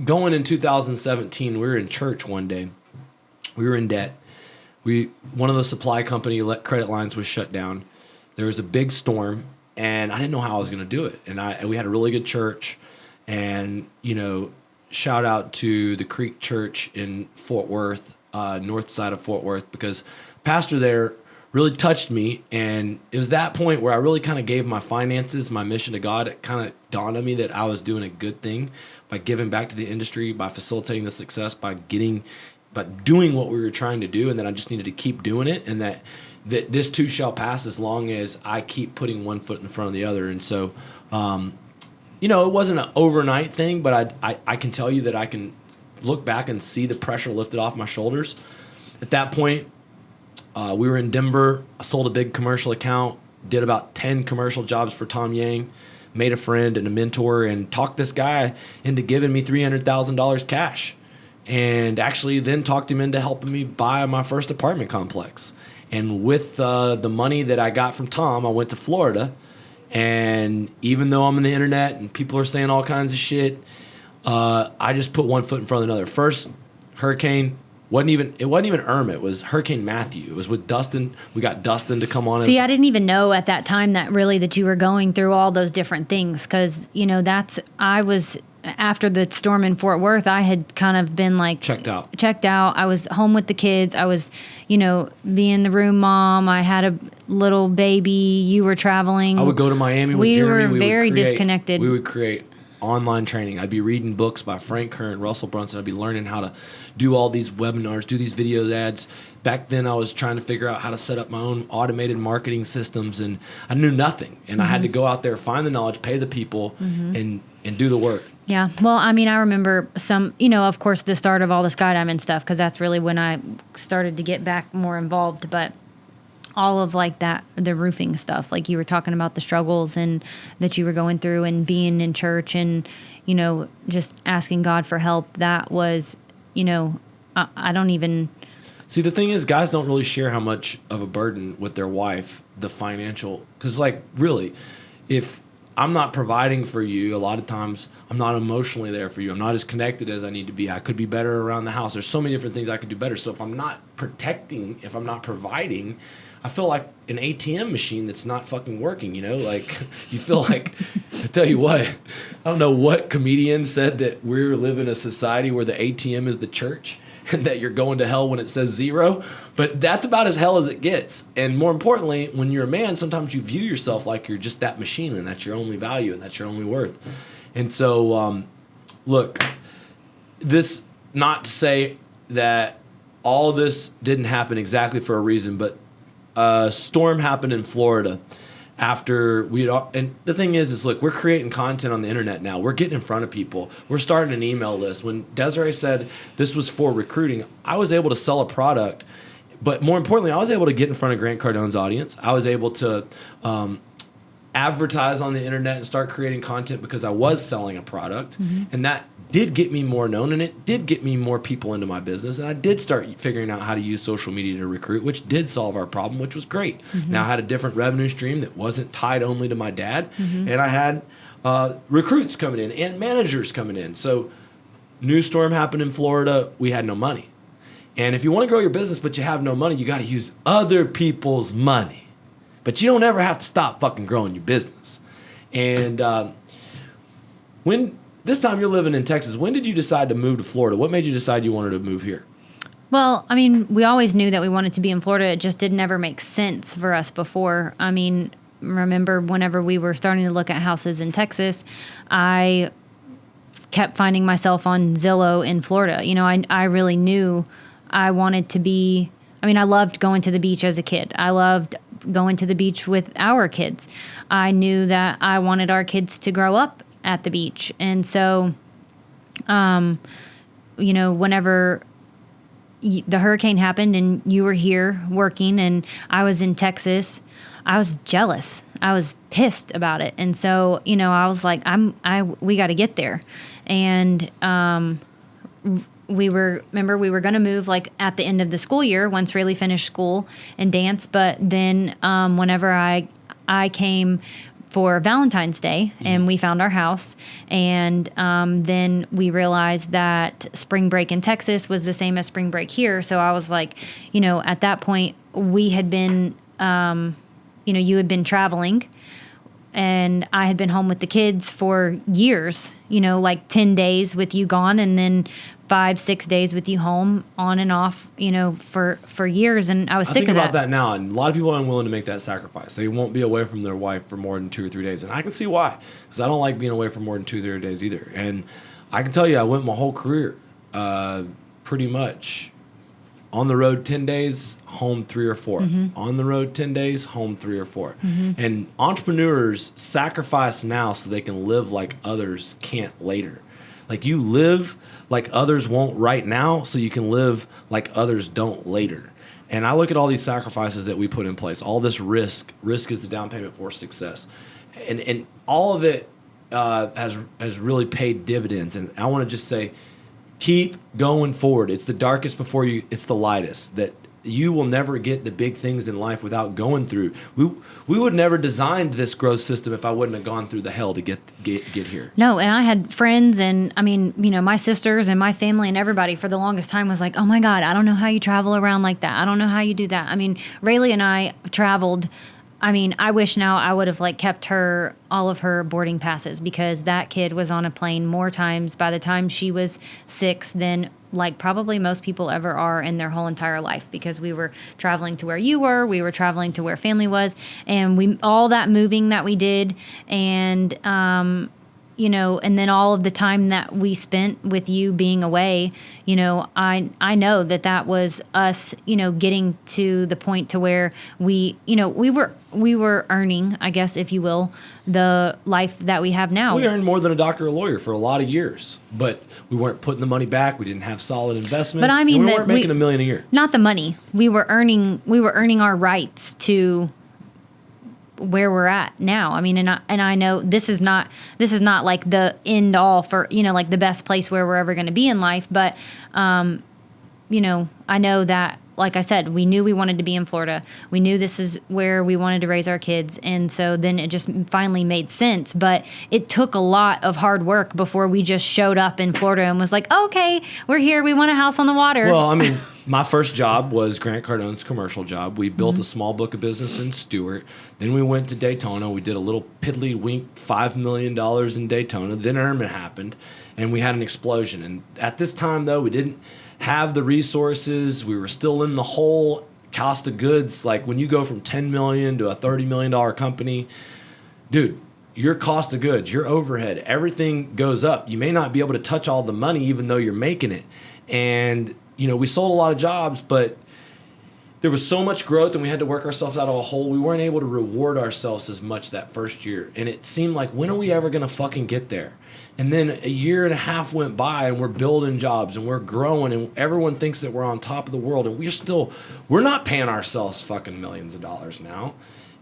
going in 2017, we were in church one day. We were in debt. One of the supply company credit lines was shut down. There was a big storm, and I didn't know how I was going to do it. And we had a really good church, and shout out to the Creek Church in Fort Worth, north side of Fort Worth, because pastor there really touched me. And it was that point where I really kind of gave my finances, my mission to God. It kind of dawned on me that I was doing a good thing by giving back to the industry, by facilitating the success, by doing what we were trying to do. And that I just needed to keep doing it. And that this too shall pass as long as I keep putting one foot in front of the other. And so, it wasn't an overnight thing, but I can tell you that I can look back and see the pressure lifted off my shoulders. At that point, we were in Denver. I sold a big commercial account, did about 10 commercial jobs for Tom Yang, made a friend and a mentor, and talked this guy into giving me $300,000 cash. And actually then talked him into helping me buy my first apartment complex. And with the money that I got from Tom, I went to Florida. And even though I'm on the internet and people are saying all kinds of shit, I just put one foot in front of another. First hurricane, it wasn't even Irma. It was Hurricane Matthew. It was with Dustin. We got Dustin to come on. See, I didn't even know at that time that you were going through all those different things. Because, I was, after the storm in Fort Worth, I had kind of been like checked out. I was home with the kids. I was, being the room mom. I had a little baby. You were traveling. I would go to Miami with Jeremy. We were very disconnected. We would create online training. I'd be reading books by Frank Kern and Russell Brunson. I'd be learning how to do all these webinars, do these video ads. Back then, I was trying to figure out how to set up my own automated marketing systems, and I knew nothing. And I had to go out there, find the knowledge, pay the people, and do the work. Yeah. Well, I remember some, of course, the start of all the skydiving stuff, because that's really when I started to get back more involved. But all of like that, the roofing stuff, like you were talking about the struggles and that you were going through and being in church and, just asking God for help. That was, I don't even. See, the thing is, guys don't really share how much of a burden with their wife, the financial, because really, if I'm not providing for you, a lot of times I'm not emotionally there for you. I'm not as connected as I need to be. I could be better around the house. There's so many different things I could do better. So if I'm not protecting, if I'm not providing, I feel like an ATM machine that's not fucking working, Like, you feel like, I tell you what, I don't know what comedian said that we live in a society where the ATM is the church and that you're going to hell when it says zero. But that's about as hell as it gets. And more importantly, when you're a man, sometimes you view yourself like you're just that machine and that's your only value and that's your only worth. And so, look, this, not to say that all this didn't happen exactly for a reason, but a storm happened in Florida after and the thing is look, we're creating content on the internet now. We're getting in front of people. We're starting an email list. When Desiree said this was for recruiting, I was able to sell a product, but more importantly, I was able to get in front of Grant Cardone's audience. I was able to advertise on the internet and start creating content because I was selling a product, and that did get me more known, and it did get me more people into my business, and I did start figuring out how to use social media to recruit, which did solve our problem, which was great. Now I had a different revenue stream that wasn't tied only to my dad, and I had recruits coming in and managers coming in. So new storm happened in Florida. We had no money. And if you want to grow your business but you have no money, you got to use other people's money. But you don't ever have to stop fucking growing your business. And when this time you're living in Texas, when did you decide to move to Florida? What made you decide you wanted to move here? Well, we always knew that we wanted to be in Florida. It just didn't ever make sense for us before. Remember whenever we were starting to look at houses in Texas, I kept finding myself on Zillow in Florida. I really knew I wanted to be, I loved going to the beach as a kid. I loved going to the beach with our kids. I knew that I wanted our kids to grow up at the beach. And so, whenever the hurricane happened and you were here working and I was in Texas, I was jealous. I was pissed about it. And so, I was like, we got to get there. And, we were going to move like at the end of the school year once Rayleigh finished school and dance. But then, whenever I came for Valentine's Day and we found our house, and then we realized that spring break in Texas was the same as spring break here. So I was like, at that point we had been, you had been traveling and I had been home with the kids for years, like 10 days with you gone, and then 5-6 days with you home, on and off, for years. And I was sick think of about that now, and a lot of people are unwilling to make that sacrifice. They won't be away from their wife for more than 2 or 3 days, and I can see why, because I don't like being away for more than 2 or 3 days either. And I can tell you, I went my whole career pretty much on the road 10 days, home 3 or 4. On the road 10 days, home 3 or 4. And entrepreneurs sacrifice now so they can live like others can't later. Like, you live like others won't right now, so you can live like others don't later. And I look at all these sacrifices that we put in place, all this risk. Risk is the down payment for success. And all of it has really paid dividends. And I want to just say, keep going forward. It's the darkest before it's the lightest. That you will never get the big things in life without going through. We would never designed this growth system if I wouldn't have gone through the hell to get here. No, and I had friends, and I mean, my sisters and my family and everybody for the longest time was like, "Oh my God, I don't know how you travel around like that. I don't know how you do that." I mean, Rayleigh and I traveled. I mean, I wish now I would have kept her all of her boarding passes, because that kid was on a plane more times by the time she was 6 than probably most people ever are in their whole entire life, because we were traveling to where you were, we were traveling to where family was, and all that moving that we did, and and then all of the time that we spent with you being away, I know that was us, getting to the point to where we were earning, I guess, if you will, the life that we have now. We earned more than a doctor or lawyer for a lot of years, but we weren't putting the money back. We didn't have solid investments. But I mean, and we weren't making $1 million a year. Not the money. We were earning our rights to where we're at now. I mean, and I know this is not like the end all for, like the best place where we're ever going to be in life. But, I know that, like I said, we knew we wanted to be in Florida. We knew this is where we wanted to raise our kids. And so then it just finally made sense. But it took a lot of hard work before we just showed up in Florida and was like, okay, we're here. We want a house on the water. Well, I mean, my first job was Grant Cardone's commercial job. We built a small book of business in Stewart. Then we went to Daytona. We did a little piddly wink, $5 million in Daytona. Then Irma happened, and we had an explosion. And at this time, though, we didn't have the resources. We were still in the hole. Cost of goods, like when you go from $10 million to a $30 million company, dude, your cost of goods, your overhead, everything goes up. You may not be able to touch all the money even though you're making it. And, we sold a lot of jobs, but there was so much growth and we had to work ourselves out of a hole. We weren't able to reward ourselves as much that first year. And it seemed like, when are we ever going to fucking get there? And then a year and a half went by and we're building jobs and we're growing and everyone thinks that we're on top of the world, and we're not paying ourselves fucking millions of dollars now.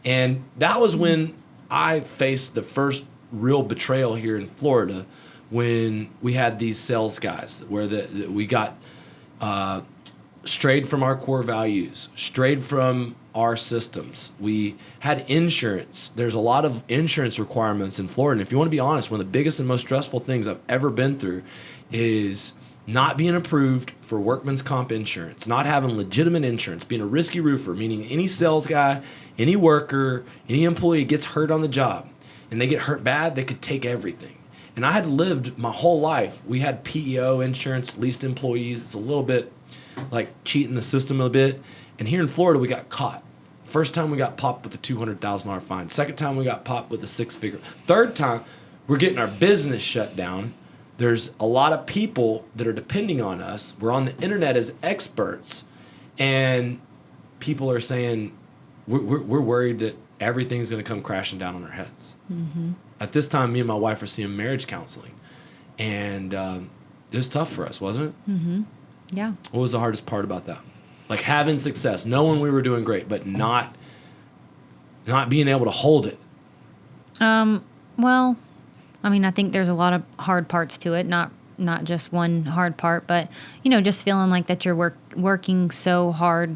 And that was when I faced the first real betrayal here in Florida, when we had these sales guys where we got strayed from our core values, strayed from our systems. We had insurance. There's a lot of insurance requirements in Florida. And if you want to be honest, one of the biggest and most stressful things I've ever been through is not being approved for workman's comp insurance, not having legitimate insurance, being a risky roofer, meaning any sales guy, any worker, any employee gets hurt on the job and they get hurt bad, they could take everything. And I had lived my whole life. We had PEO insurance, leased employees. It's a little bit like cheating the system a bit. And here in Florida, we got caught. First time we got popped with a $200,000 fine. Second time we got popped with a 6-figure. Third time, we're getting our business shut down. There's a lot of people that are depending on us. We're on the internet as experts. And people are saying, we're worried that everything's going to come crashing down on our heads. Mm-hmm. At this time, me and my wife are seeing marriage counseling. And it was tough for us, wasn't it? Mm-hmm. Yeah. What was the hardest part about that? Like having success, knowing we were doing great, but not being able to hold it. Well, I mean, I think there's a lot of hard parts to it, not just one hard part, but, just feeling like that you're working so hard.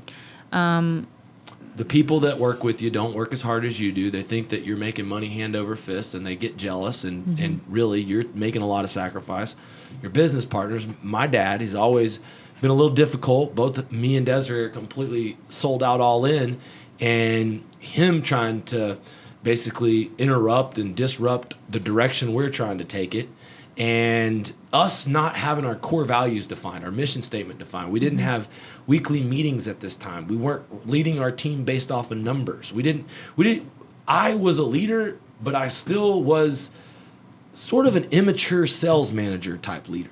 The people that work with you don't work as hard as you do. They think that you're making money hand over fist, and they get jealous, and really you're making a lot of sacrifice. Your business partners, my dad, he's always been a little difficult. Both me and Desiree are completely sold out all in, and him trying to basically interrupt and disrupt the direction we're trying to take it. And us not having our core values defined, our mission statement defined. We didn't have weekly meetings at this time. We weren't leading our team based off of numbers. I was a leader, but I still was sort of an immature sales manager type leader.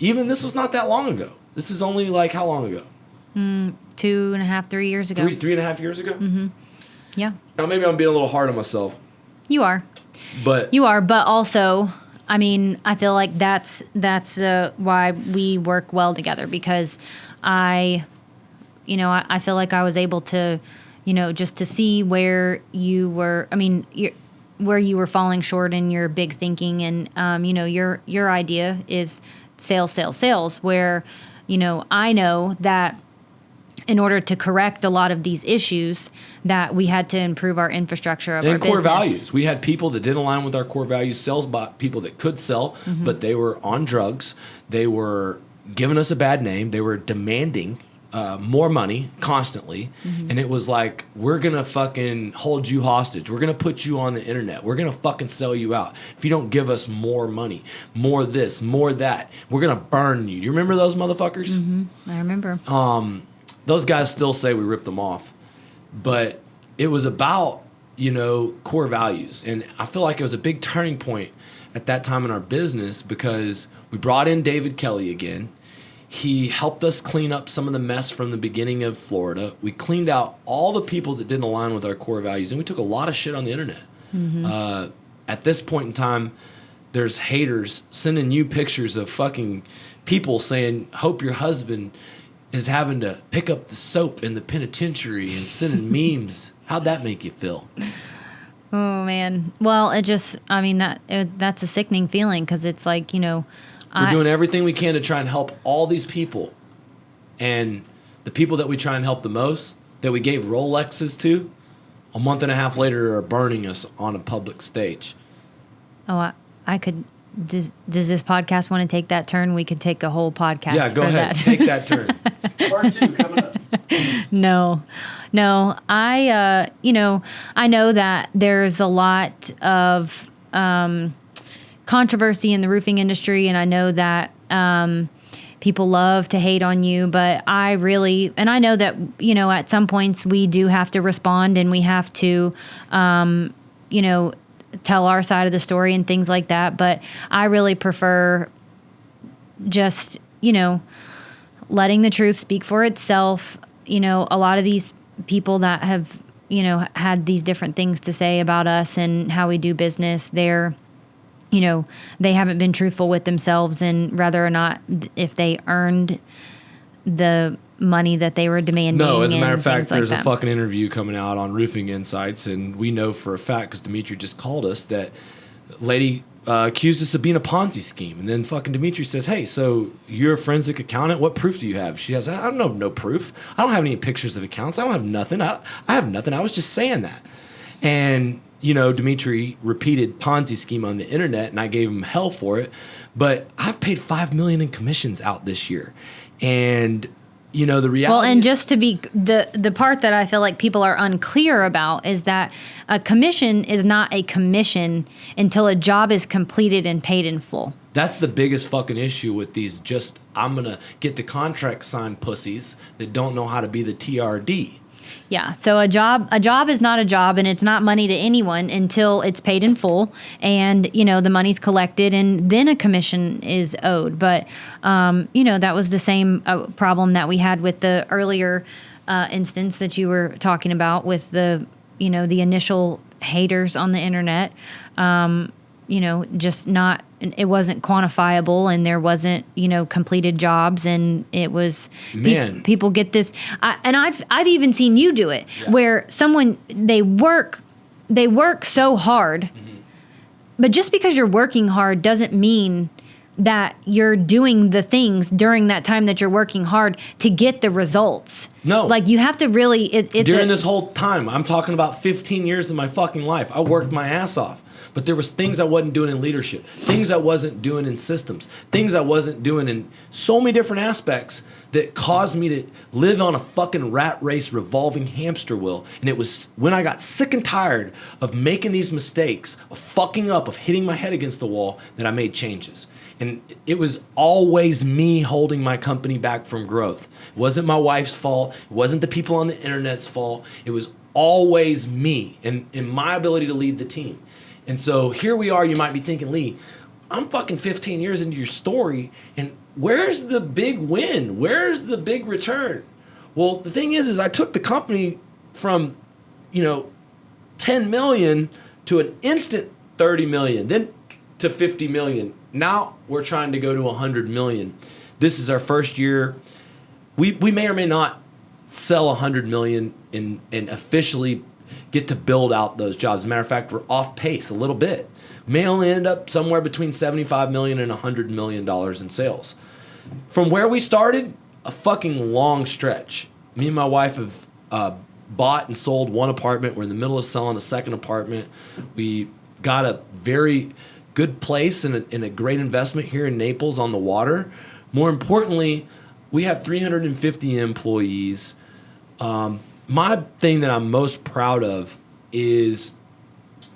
Even this was not that long ago. This is only like how long ago? 2.5, 3 years ago. 3.5 years ago? Mm-hmm. Yeah. Now maybe I'm being a little hard on myself. You are. But Also, I mean, I feel like that's why we work well together, because I feel like I was able to, just to see where you were. I mean, where you were falling short in your big thinking, and your idea is sales. Where, I know that in order to correct a lot of these issues, that we had to improve our infrastructure of our business. And core values. We had people that didn't align with our core values, sales people that could sell, but they were on drugs. They were giving us a bad name. They were demanding more money constantly. And it was like, we're going to fucking hold you hostage. We're going to put you on the internet. We're going to fucking sell you out. If you don't give us more money, more this, more that, we're going to burn you. You remember those motherfuckers? I remember. Those guys still say we ripped them off, but it was about, core values. And I feel like it was a big turning point at that time in our business, because we brought in David Kelly again. He helped us clean up some of the mess from the beginning of Florida. We cleaned out all the people that didn't align with our core values, and we took a lot of shit on the internet. At this point in time, there's haters sending you pictures of fucking people saying, hope your husband is having to pick up the soap in the penitentiary, and sending memes. How'd that make you feel? Oh, man. Well, that's a sickening feeling, because it's like, we're doing everything we can to try and help all these people. And the people that we try and help the most, that we gave Rolexes to, a month and a half later are burning us on a public stage. Oh, I could... Does this podcast want to take that turn? We could take a whole podcast. Yeah, go ahead. That. Take that turn. Part 2 coming up. No. I know that there's a lot of controversy in the roofing industry, and I know that people love to hate on you, but I know that, at some points we do have to respond, and we have to, tell our side of the story and things like that. But I really prefer just, letting the truth speak for itself. A lot of these people that have, had these different things to say about us and how we do business, they haven't been truthful with themselves, and whether or not if they earned the money that they were demanding. No, as a matter of fact, like there's that. a fucking interview coming out on Roofing Insights, and we know for a fact, because Dimitri just called us, that lady accused us of being a Ponzi scheme. And then fucking Dimitri says, hey, so you're a forensic accountant? What proof do you have? She has, I don't know, no proof. I don't have any pictures of accounts. I don't have nothing. I have nothing. I was just saying that. And, Dimitri repeated Ponzi scheme on the internet, and I gave him hell for it. But I've paid $5 million in commissions out this year. And the reality... Well, and just to be... The part that I feel like people are unclear about is that a commission is not a commission until a job is completed and paid in full. That's the biggest fucking issue with these I'm going to get the contract signed pussies that don't know how to be the TRD. Yeah, so a job is not a job, and it's not money to anyone until it's paid in full, and the money's collected, and then a commission is owed. But that was the same problem that we had with the earlier instance that you were talking about with the the initial haters on the internet. Just not, it wasn't quantifiable, and there wasn't, completed jobs, and it was, people get this, and I've even seen you do it, where someone, they work so hard, but just because you're working hard doesn't mean that you're doing the things during that time that you're working hard to get the results. No. Like, you have to really, During this whole time, I'm talking about 15 years of my fucking life, I worked my ass off. But there was things I wasn't doing in leadership, things I wasn't doing in systems, things I wasn't doing in so many different aspects that caused me to live on a fucking rat race revolving hamster wheel. And it was when I got sick and tired of making these mistakes, of fucking up, of hitting my head against the wall, that I made changes. And it was always me holding my company back from growth. It wasn't my wife's fault. It wasn't the people on the internet's fault. It was always me and my ability to lead the team. And so here we are, you might be thinking, Lee, I'm fucking 15 years into your story, and where's the big win? Where's the big return? Well, the thing is I took the company from, 10 million to an instant 30 million, then to 50 million. Now we're trying to go to 100 million. This is our first year. We may or may not sell 100 million and officially get to build out those jobs. As a matter of fact, we're off pace a little bit. May only end up somewhere between 75 million and 100 million dollars in sales. From where we started, a fucking long stretch. Me and my wife have bought and sold one apartment. We're in the middle of selling a second apartment. We got a very good place and a great investment here in Naples on the water. More importantly, we have 350 employees. My thing that I'm most proud of is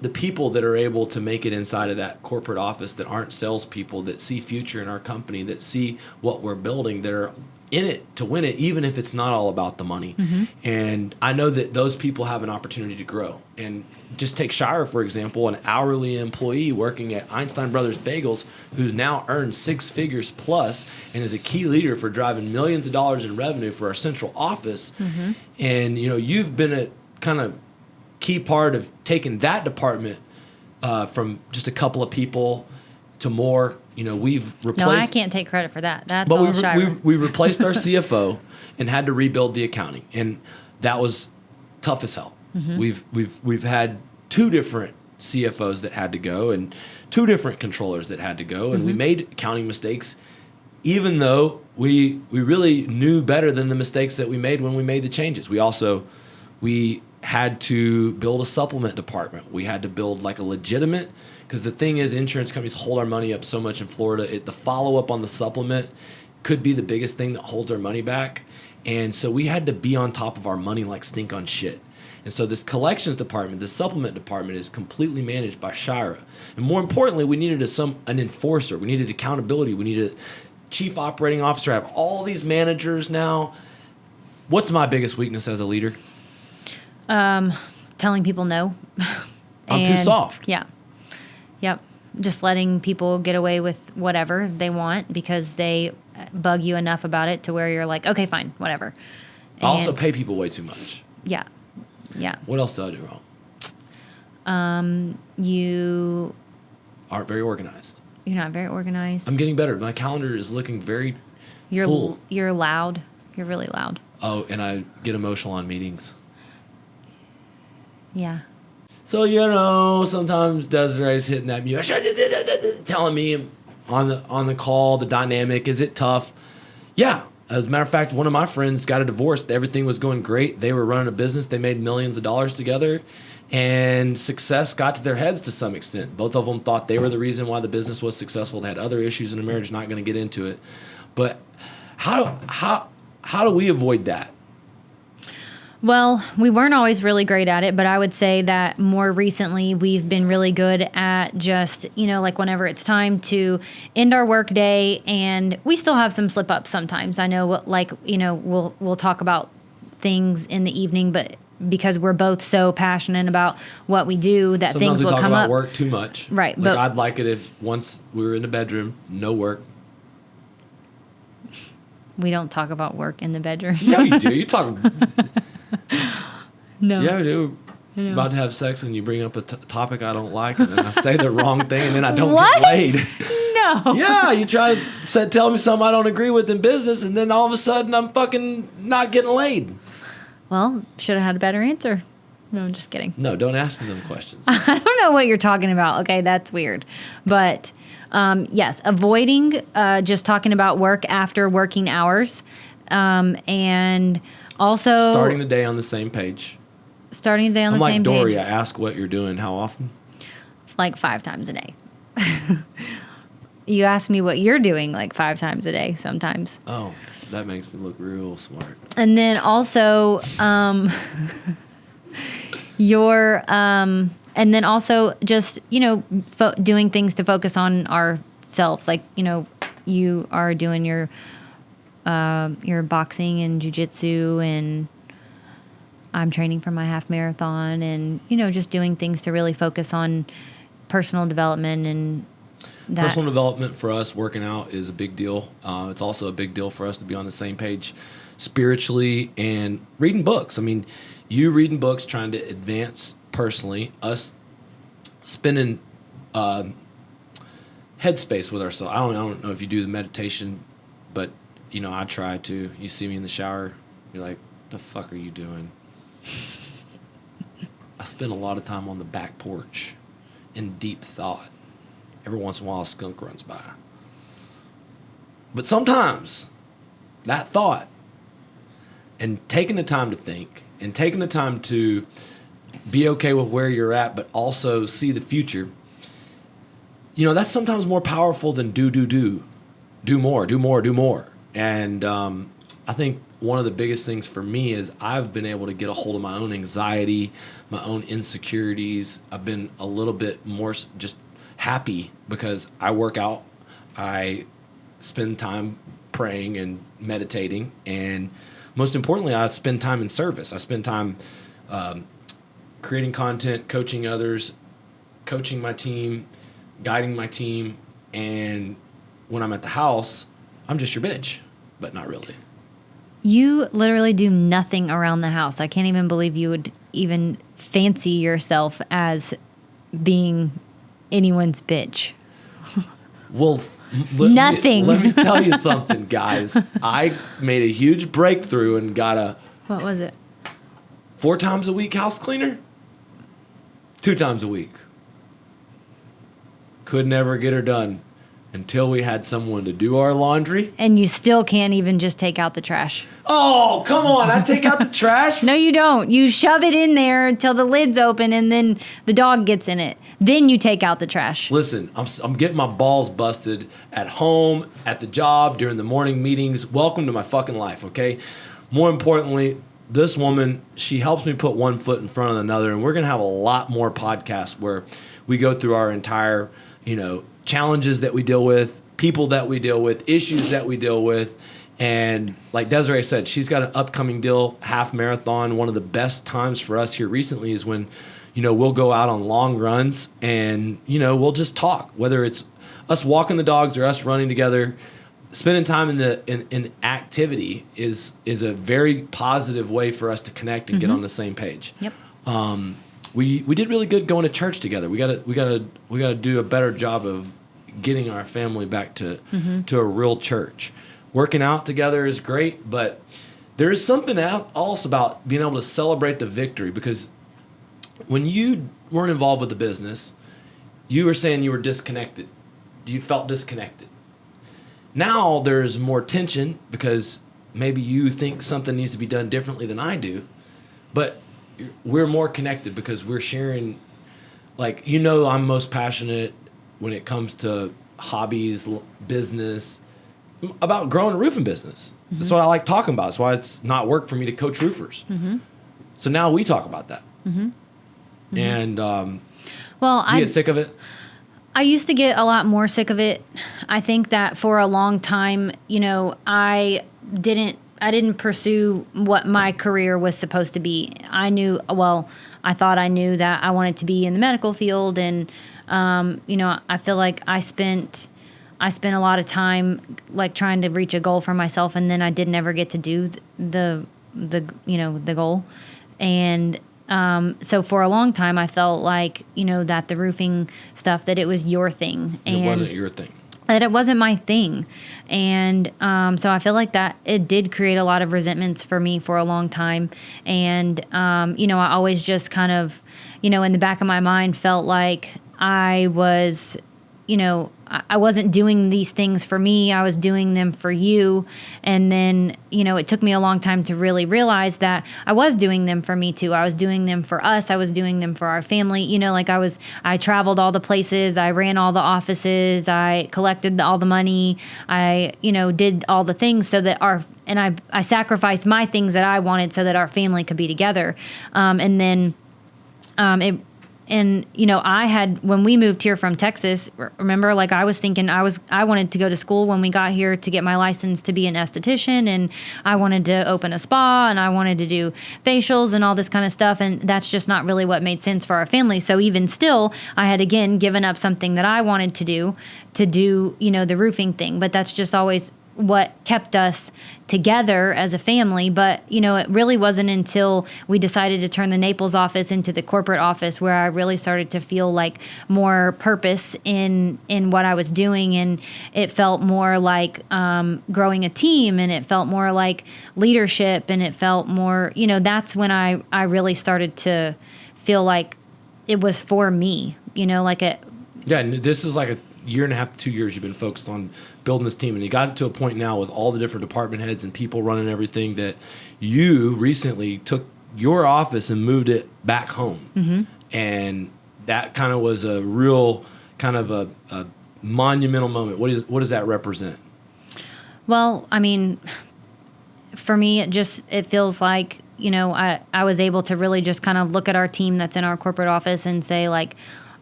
the people that are able to make it inside of that corporate office that aren't salespeople, that see future in our company, that see what we're building, that are in it to win it, even if it's not all about the money. Mm-hmm. And I know that those people have an opportunity to grow. And just take Shira, for example, an hourly employee working at Einstein Brothers Bagels, who's now earned 6 figures plus and is a key leader for driving millions of dollars in revenue for our central office. Mm-hmm. And, you've been a kind of key part of taking that department from just a couple of people to more. We've replaced. No, I can't take credit for that. That's all Shira. We've replaced our CFO and had to rebuild the accounting, and that was tough as hell. Mm-hmm. We've had 2 different CFOs that had to go, and 2 different controllers that had to go, and we made accounting mistakes, even though we really knew better than the mistakes that we made when we made the changes. We had to build a supplement department. We had to build like a legitimate, because the thing is, insurance companies hold our money up so much in Florida. The follow-up on the supplement could be the biggest thing that holds our money back. And so we had to be on top of our money like stink on shit. And so this collections department, this supplement department, is completely managed by Shira. And more importantly, we needed an enforcer. We needed accountability. We needed a chief operating officer. I have all these managers now. What's my biggest weakness as a leader? Telling people no. I'm too soft. Yeah. Yep. Just letting people get away with whatever they want because they bug you enough about it to where you're like, okay, fine, whatever. I also pay people way too much. Yeah. Yeah. What else did I do wrong? You aren't very organized. You're not very organized. I'm getting better. My calendar is looking very full. You're loud. You're really loud. Oh, and I get emotional on meetings. Yeah. So, sometimes Desiree's hitting that mute, telling me on the call, the dynamic, is it tough? Yeah. As a matter of fact, one of my friends got a divorce. Everything was going great. They were running a business. They made millions of dollars together, and success got to their heads to some extent. Both of them thought they were the reason why the business was successful. They had other issues in the marriage, not going to get into it. But how do we avoid that? Well, we weren't always really great at it, but I would say that more recently we've been really good at just, like whenever it's time to end our work day, and we still have some slip ups sometimes. I know, we'll talk about things in the evening, but because we're both so passionate about what we do, that sometimes things will come up. Sometimes we talk about work too much. Right. Like I'd like it if once we were in the bedroom, no work. We don't talk about work in the bedroom. Yeah, you do. You talk. No. Yeah, I do. About to have sex and you bring up a topic I don't like, and then I say the wrong thing, and then I don't get laid. No. Yeah, you try to tell me something I don't agree with in business, and then all of a sudden I'm fucking not getting laid. Well, should have had a better answer. No, I'm just kidding. No, don't ask me them questions. I don't know what you're talking about. Okay, that's weird. But yes, avoiding just talking about work after working hours, and also starting the day on the same page. Starting the day on the same page. I'm like Dory. I ask what you're doing. How often? like 5 times a day. You ask me what you're doing like 5 times a day sometimes. Oh, that makes me look real smart. And then also, and then also just, doing things to focus on ourselves. Like, you are doing your boxing and jiu-jitsu, and I'm training for my half marathon, and, just doing things to really focus on personal development and that. Personal development for us, working out, is a big deal. It's also a big deal for us to be on the same page spiritually and reading books. I mean, you reading books, trying to advance personally, us spending headspace with ourselves. I don't know if you do the meditation, but, I try to. You see me in the shower, you're like, the fuck are you doing? I spend a lot of time on the back porch in deep thought. Every once in a while, a skunk runs by. But sometimes that thought and taking the time to think and taking the time to be okay with where you're at, but also see the future, that's sometimes more powerful than do more. And I think one of the biggest things for me is I've been able to get a hold of my own anxiety, my own insecurities. I've been a little bit more just happy because I work out, I spend time praying and meditating, and most importantly, I spend time in service. I spend time creating content, coaching others, coaching my team, guiding my team, and when I'm at the house, I'm just your bitch, but not really. You literally do nothing around the house. I can't even believe you would even fancy yourself as being anyone's bitch. Well, nothing. Let me tell you something, guys. I made a huge breakthrough and got What was it? 4 times a week house cleaner. 2 times a week. Could never get her done until we had someone to do our laundry. And you still can't even just take out the trash. Oh, come on. I take out the trash? No, you don't. You shove it in there until the lid's open, and then the dog gets in it. Then you take out the trash. Listen, I'm getting my balls busted at home, at the job, during the morning meetings. Welcome to my fucking life, okay? More importantly, this woman, she helps me put one foot in front of another, and we're going to have a lot more podcasts where we go through our entire, challenges that we deal with, people that we deal with, issues that we deal with. And like Desiree said, she's got an upcoming deal, half marathon. One of the best times for us here recently is when, we'll go out on long runs and, we'll just talk, whether it's us walking the dogs or us running together. Spending time in activity is a very positive way for us to connect and get on the same page. Yep. We did really good going to church together. We gotta do a better job of getting our family back to a real church. Working out together is great, but there is something else about being able to celebrate the victory, because when you weren't involved with the business, you were saying you were disconnected. You felt disconnected. Now there's more tension because maybe you think something needs to be done differently than I do, but we're more connected because we're sharing. Like, I'm most passionate when it comes to hobbies, business, about growing a roofing business. Mm-hmm. That's what I like talking about. That's why it's not work for me to coach roofers. Mm-hmm. So now we talk about that. Mm-hmm. And you get sick of it? I used to get a lot more sick of it. I think that for a long time, I didn't pursue what my career was supposed to be. I thought I knew that I wanted to be in the medical field, and I feel like I spent a lot of time like trying to reach a goal for myself, and then I didn't ever get to do the goal. And so for a long time, I felt like, that the roofing stuff, that it was your thing. And it wasn't your thing. That it wasn't my thing. And so I feel like that it did create a lot of resentments for me for a long time. And, I always just kind of, in the back of my mind felt like I was, I wasn't doing these things for me. I was doing them for you. And then, it took me a long time to really realize that I was doing them for me too. I was doing them for us. I was doing them for our family. I traveled all the places. I ran all the offices. I collected all the money. I, did all the things so that I sacrificed my things that I wanted so that our family could be together. I had, when we moved here from Texas, remember, I was thinking I wanted to go to school when we got here to get my license to be an esthetician, and I wanted to open a spa, and I wanted to do facials and all this kind of stuff. And that's just not really what made sense for our family. So even still, I had again given up something that I wanted to do, the roofing thing. But that's just always what kept us together as a family. But, it really wasn't until we decided to turn the Naples office into the corporate office where I really started to feel like more purpose in what I was doing. And it felt more like growing a team, and it felt more like leadership, and it felt more, that's when I really started to feel like it was for me, Yeah, and this is like a year and a half to 2 years you've been focused on building this team, and you got to a point now with all the different department heads and people running everything that you recently took your office and moved it back home. Mm-hmm. And that kind of was a real kind of a monumental moment. What does that represent? Well, I mean, for me, it feels like, I was able to really just kind of look at our team that's in our corporate office and say,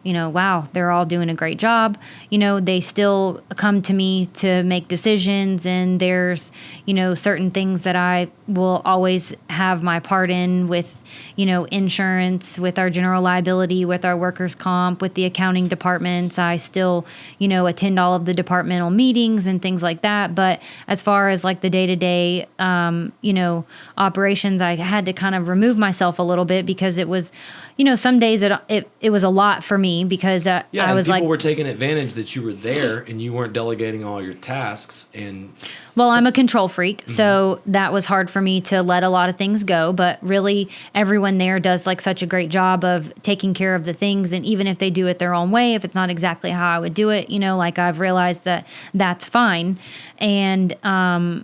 wow, they're all doing a great job. They still come to me to make decisions, and there's, certain things that I will always have my part in with, insurance, with our general liability, with our workers' comp, with the accounting departments. I still, attend all of the departmental meetings and things like that. But as far as the day-to-day, operations, I had to kind of remove myself a little bit because it was, some days it was a lot for me because I was people were taking advantage that you were there and you weren't delegating all your tasks. Well, I'm a control freak, mm-hmm. So that was hard for me to let a lot of things go. But really, everyone there does such a great job of taking care of the things. And even if they do it their own way, if it's not exactly how I would do it, I've realized that that's fine. And, I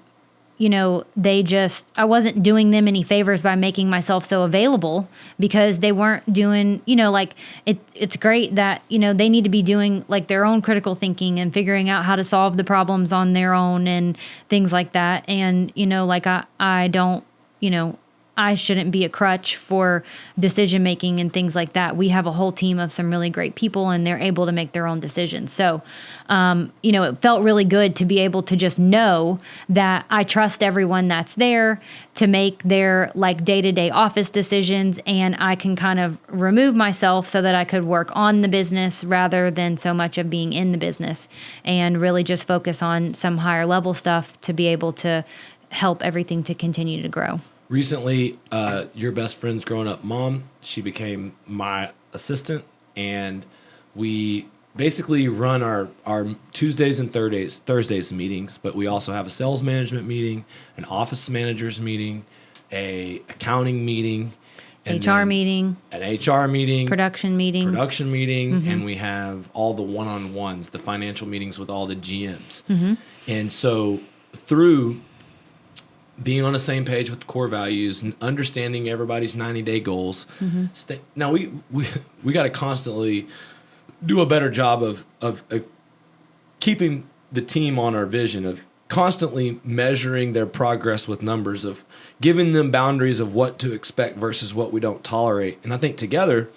wasn't doing them any favors by making myself so available because they weren't doing, it's great that, they need to be doing their own critical thinking and figuring out how to solve the problems on their own and things like that. And, I don't, I shouldn't be a crutch for decision making and things like that. We have a whole team of some really great people, and they're able to make their own decisions. So, it felt really good to be able to just know that I trust everyone that's there to make their day-to-day office decisions, and I can kind of remove myself so that I could work on the business rather than so much of being in the business, and really just focus on some higher level stuff to be able to help everything to continue to grow. Recently, your best friend's growing up mom, she became my assistant, and we basically run our Tuesdays and Thursdays meetings, but we also have a sales management meeting, an office managers meeting, a accounting meeting, HR meeting, an HR meeting, production meeting, mm-hmm. And we have all the one-on-ones, the financial meetings with all the GMs. Mm-hmm. And so through being on the same page with the core values and understanding everybody's 90-day goals. Mm-hmm. Now, we got to constantly do a better job of keeping the team on our vision, of constantly measuring their progress with numbers, of giving them boundaries of what to expect versus what we don't tolerate. And I think together,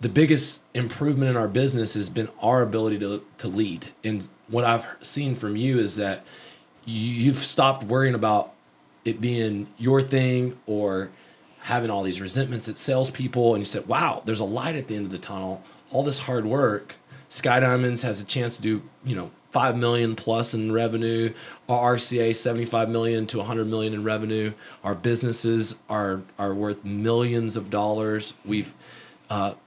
the biggest improvement in our business has been our ability to lead. And what I've seen from you is that you've stopped worrying about it being your thing or having all these resentments at salespeople, and you said, wow, there's a light at the end of the tunnel. All this hard work, Sky Diamonds has a chance to do, $5 million plus in revenue. Our RCA, $75 million to $100 million in revenue. Our businesses are worth millions of dollars. We've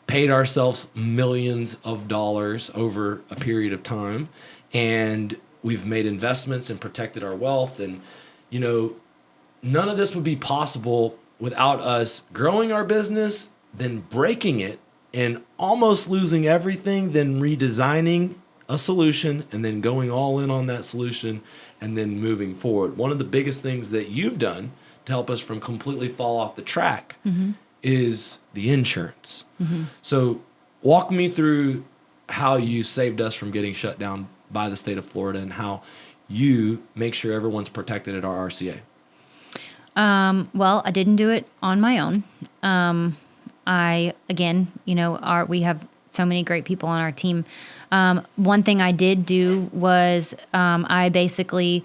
paid ourselves millions of dollars over a period of time, and we've made investments and protected our wealth. And, none of this would be possible without us growing our business, then breaking it and almost losing everything, then redesigning a solution and then going all in on that solution and then moving forward. One of the biggest things that you've done to help us from completely fall off the track is the insurance. So walk me through how you saved us from getting shut down by the state of Florida and how you make sure everyone's protected at our RCA. Well, I didn't do it on my own. We have so many great people on our team. One thing I did do was I basically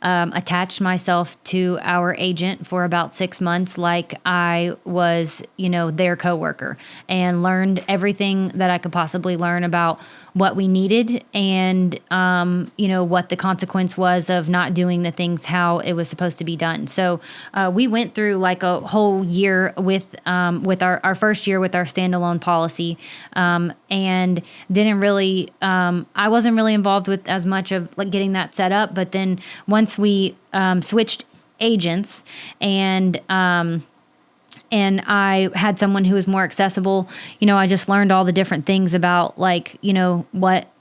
attached myself to our agent for about 6 months, like I was, their coworker, and learned everything that I could possibly learn about what we needed and, what the consequence was of not doing the things how it was supposed to be done. So we went through like a whole year with our first year with our standalone policy, and didn't really, I wasn't really involved with as much of like getting that set up. But then once we switched agents and I had someone who was more accessible, I just learned all the different things about like,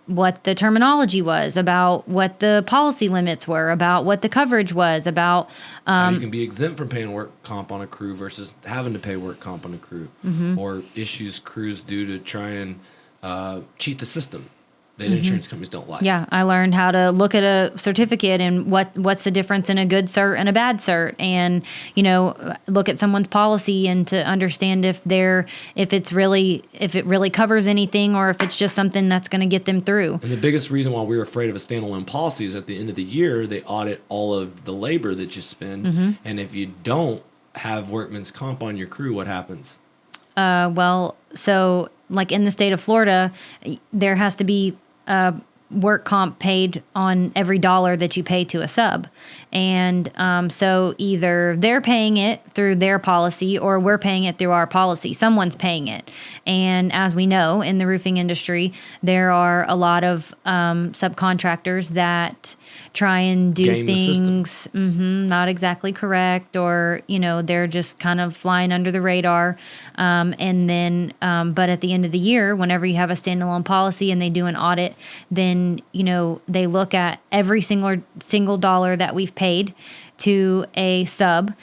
what the terminology was, about what the policy limits were, about what the coverage was, about how you can be exempt from paying work comp on a crew versus having to pay work comp on a crew, or issues crews do to try and cheat the system that insurance companies don't like. Yeah, I learned how to look at a certificate and what's the difference in a good cert and a bad cert, and look at someone's policy and to understand if it really covers anything or if it's just something that's going to get them through. And the biggest reason why we're afraid of a standalone policy is at the end of the year they audit all of the labor that you spend, and if you don't have workman's comp on your crew, what happens? So like in the state of Florida, there has to be work comp paid on every dollar that you pay to a sub. And so either they're paying it through their policy or we're paying it through our policy. Someone's paying it. And as we know, in the roofing industry, there are a lot of subcontractors that try and do Game the things not exactly correct, or they're just kind of flying under the radar. And then but at the end of the year, whenever you have a standalone policy and they do an audit, then they look at every single dollar that we've paid to a sub,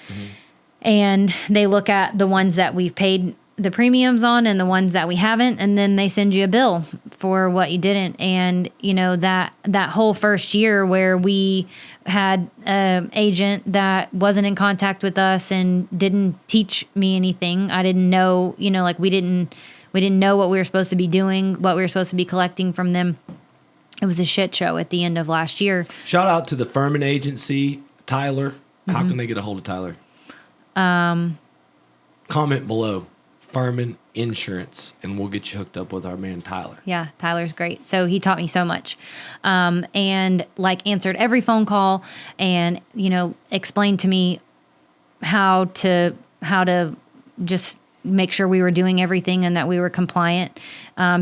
and they look at the ones that we've paid the premiums on and the ones that we haven't, and then they send you a bill for what you didn't. And that whole first year where we had an agent that wasn't in contact with us and didn't teach me anything, I didn't know, like we didn't know what we were supposed to be doing, what we were supposed to be collecting from them. It was a shit show at the end of last year. Shout out to the Furman agency, Tyler. How can they get a hold of Tyler? Comment below, Furman Insurance, and we'll get you hooked up with our man Tyler. Yeah, Tyler's great. So he taught me so much, and like answered every phone call, and explained to me how to just make sure we were doing everything and that we were compliant.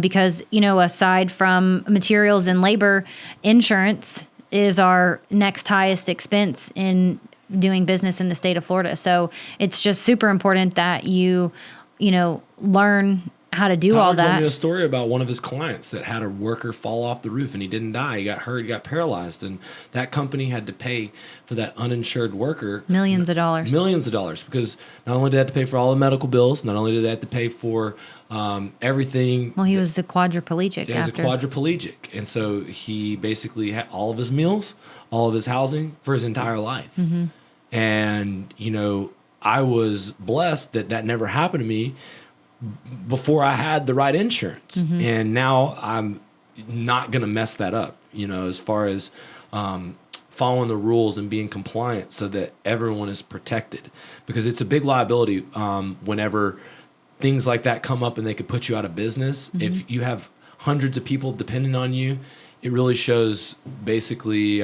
Because, aside from materials and labor, insurance is our next highest expense in doing business in the state of Florida. So it's just super important that you learn how to do Tyler all that. told me a story about one of his clients that had a worker fall off the roof and he didn't die. He got hurt, he got paralyzed, and that company had to pay for that uninsured worker Millions of dollars, because not only did they have to pay for all the medical bills, not only did they have to pay for everything. Well, he was a quadriplegic. Yeah, he was a quadriplegic, and so he basically had all of his meals, all of his housing for his entire life. And I was blessed that never happened to me before I had the right insurance. And now I'm not going to mess that up, as far as following the rules and being compliant so that everyone is protected, because it's a big liability whenever things like that come up and they could put you out of business. If you have hundreds of people depending on you, it really shows basically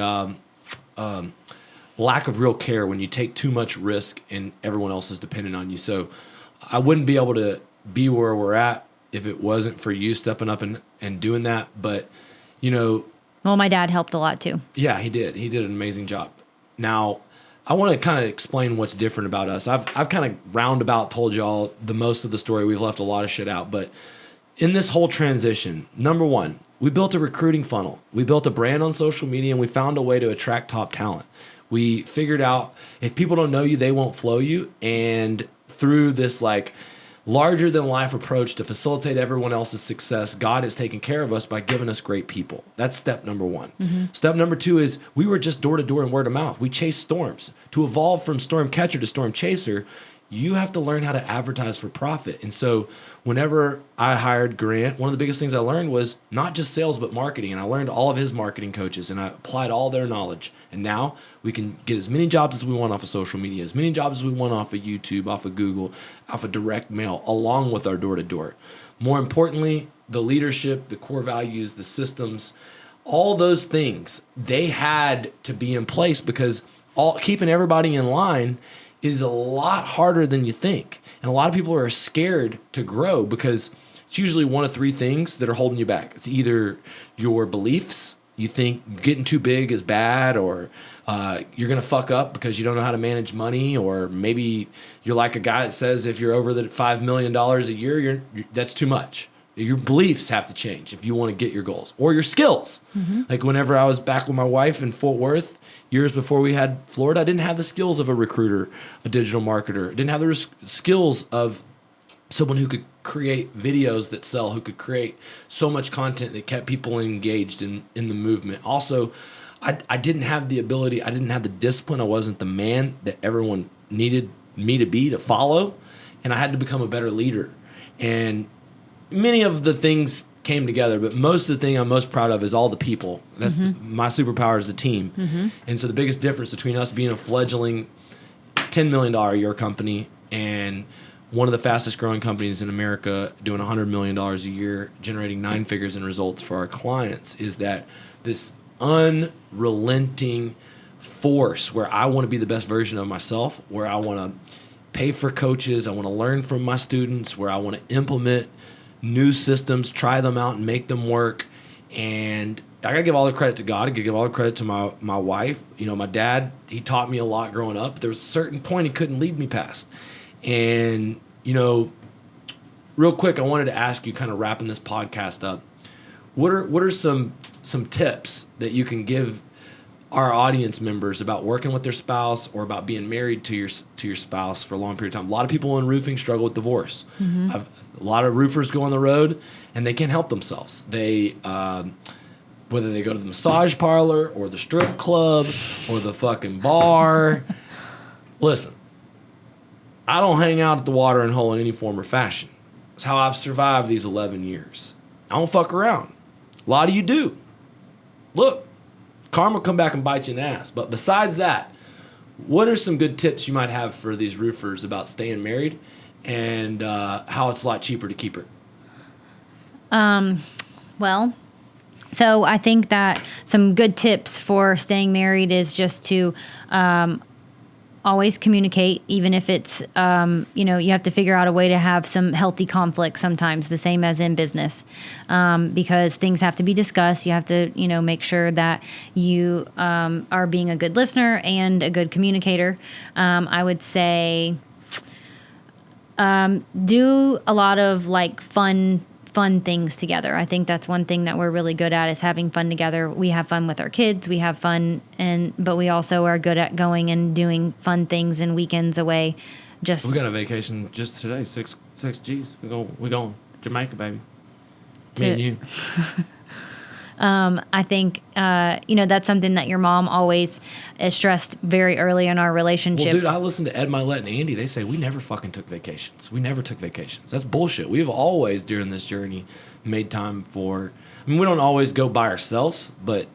lack of real care when you take too much risk and everyone else is dependent on you. So I wouldn't be able to be where we're at if it wasn't for you stepping up and doing that. But, well, my dad helped a lot too. Yeah, he did. He did an amazing job. Now, I want to kind of explain what's different about us. I've kind of roundabout told y'all the most of the story. We've left a lot of shit out, but in this whole transition, number one, we built a recruiting funnel. We built a brand on social media, and we found a way to attract top talent. We figured out if people don't know you, they won't flow you. And through this like larger than life approach to facilitate everyone else's success, God has taken care of us by giving us great people. That's step number one. Step number two is we were just door to door and word of mouth. We chased storms. To evolve from storm catcher to storm chaser, you have to learn how to advertise for profit. And so whenever I hired Grant, one of the biggest things I learned was not just sales, but marketing. And I learned all of his marketing coaches and I applied all their knowledge. And now we can get as many jobs as we want off of social media, as many jobs as we want off of YouTube, off of Google, off of direct mail, along with our door-to-door. More importantly, the leadership, the core values, the systems, all those things, they had to be in place because keeping everybody in line is a lot harder than you think. And a lot of people are scared to grow because it's usually one of three things that are holding you back. It's either your beliefs, you think getting too big is bad, or you're going to fuck up because you don't know how to manage money, or maybe you're like a guy that says if you're over the $5 million a year, that's too much. Your beliefs have to change if you want to get your goals, or your skills. Like whenever I was back with my wife in Fort Worth, years before we had Florida, I didn't have the skills of a recruiter, a digital marketer. I didn't have the skills of someone who could create videos that sell, who could create so much content that kept people engaged in the movement. Also, I didn't have the ability, I didn't have the discipline. I wasn't the man that everyone needed me to be to follow. And I had to become a better leader. And many of the things came together, but most of the thing I'm most proud of is all the people. That's my superpower is the team. And so the biggest difference between us being a fledgling $10 million a year company and one of the fastest growing companies in America doing $100 million a year, generating 9 figures in results for our clients, is that this unrelenting force where I want to be the best version of myself, where I want to pay for coaches, I want to learn from my students, where I want to implement new systems, try them out and make them work. And I gotta give all the credit to God. I gotta give all the credit to my wife. You know, my dad, he taught me a lot growing up. There was a certain point he couldn't lead me past. And, you know, real quick, I wanted to ask you, kind of wrapping this podcast up, what are some tips that you can give our audience members about working with their spouse or about being married to your spouse for a long period of time? A lot of people in roofing struggle with divorce. A lot of roofers go on the road and they can't help themselves. They whether they go to the massage parlor or the strip club or the fucking bar. Listen, I don't hang out at the watering hole in any form or fashion. It's how I've survived these 11 years. I don't fuck around. A lot of you do. Look, karma will come back and bite you in the ass. But besides that, what are some good tips you might have for these roofers about staying married and how it's a lot cheaper to keep her? Well, so I think that some good tips for staying married is just to always communicate, even if it's, you have to figure out a way to have some healthy conflict sometimes, the same as in business, because things have to be discussed. You have to, make sure that you are being a good listener and a good communicator. I would say do a lot of like fun things together. I think that's one thing that we're really good at, is having fun together. We have fun with our kids. We have fun, but we also are good at going and doing fun things and weekends away. We got a vacation just today, six G's. We going Jamaica, baby. Me and you. I think, that's something that your mom always stressed very early in our relationship. Well, dude, I listened to Ed Milet and Andy. They say we never fucking took vacations. We never took vacations. That's bullshit. We've always, during this journey, made time for... I mean, we don't always go by ourselves, but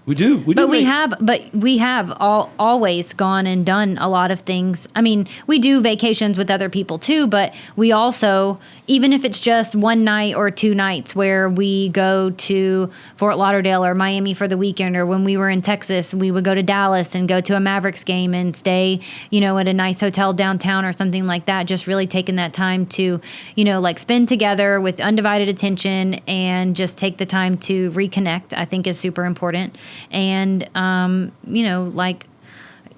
we do. We have always gone and done a lot of things. I mean, we do vacations with other people too, but we also, even if it's just one night or 2 nights where we go to Fort Lauderdale or Miami for the weekend, or when we were in Texas, we would go to Dallas and go to a Mavericks game and stay, at a nice hotel downtown or something like that. Just really taking that time to, spend together with undivided attention and just take the time to reconnect, I think is super important. And,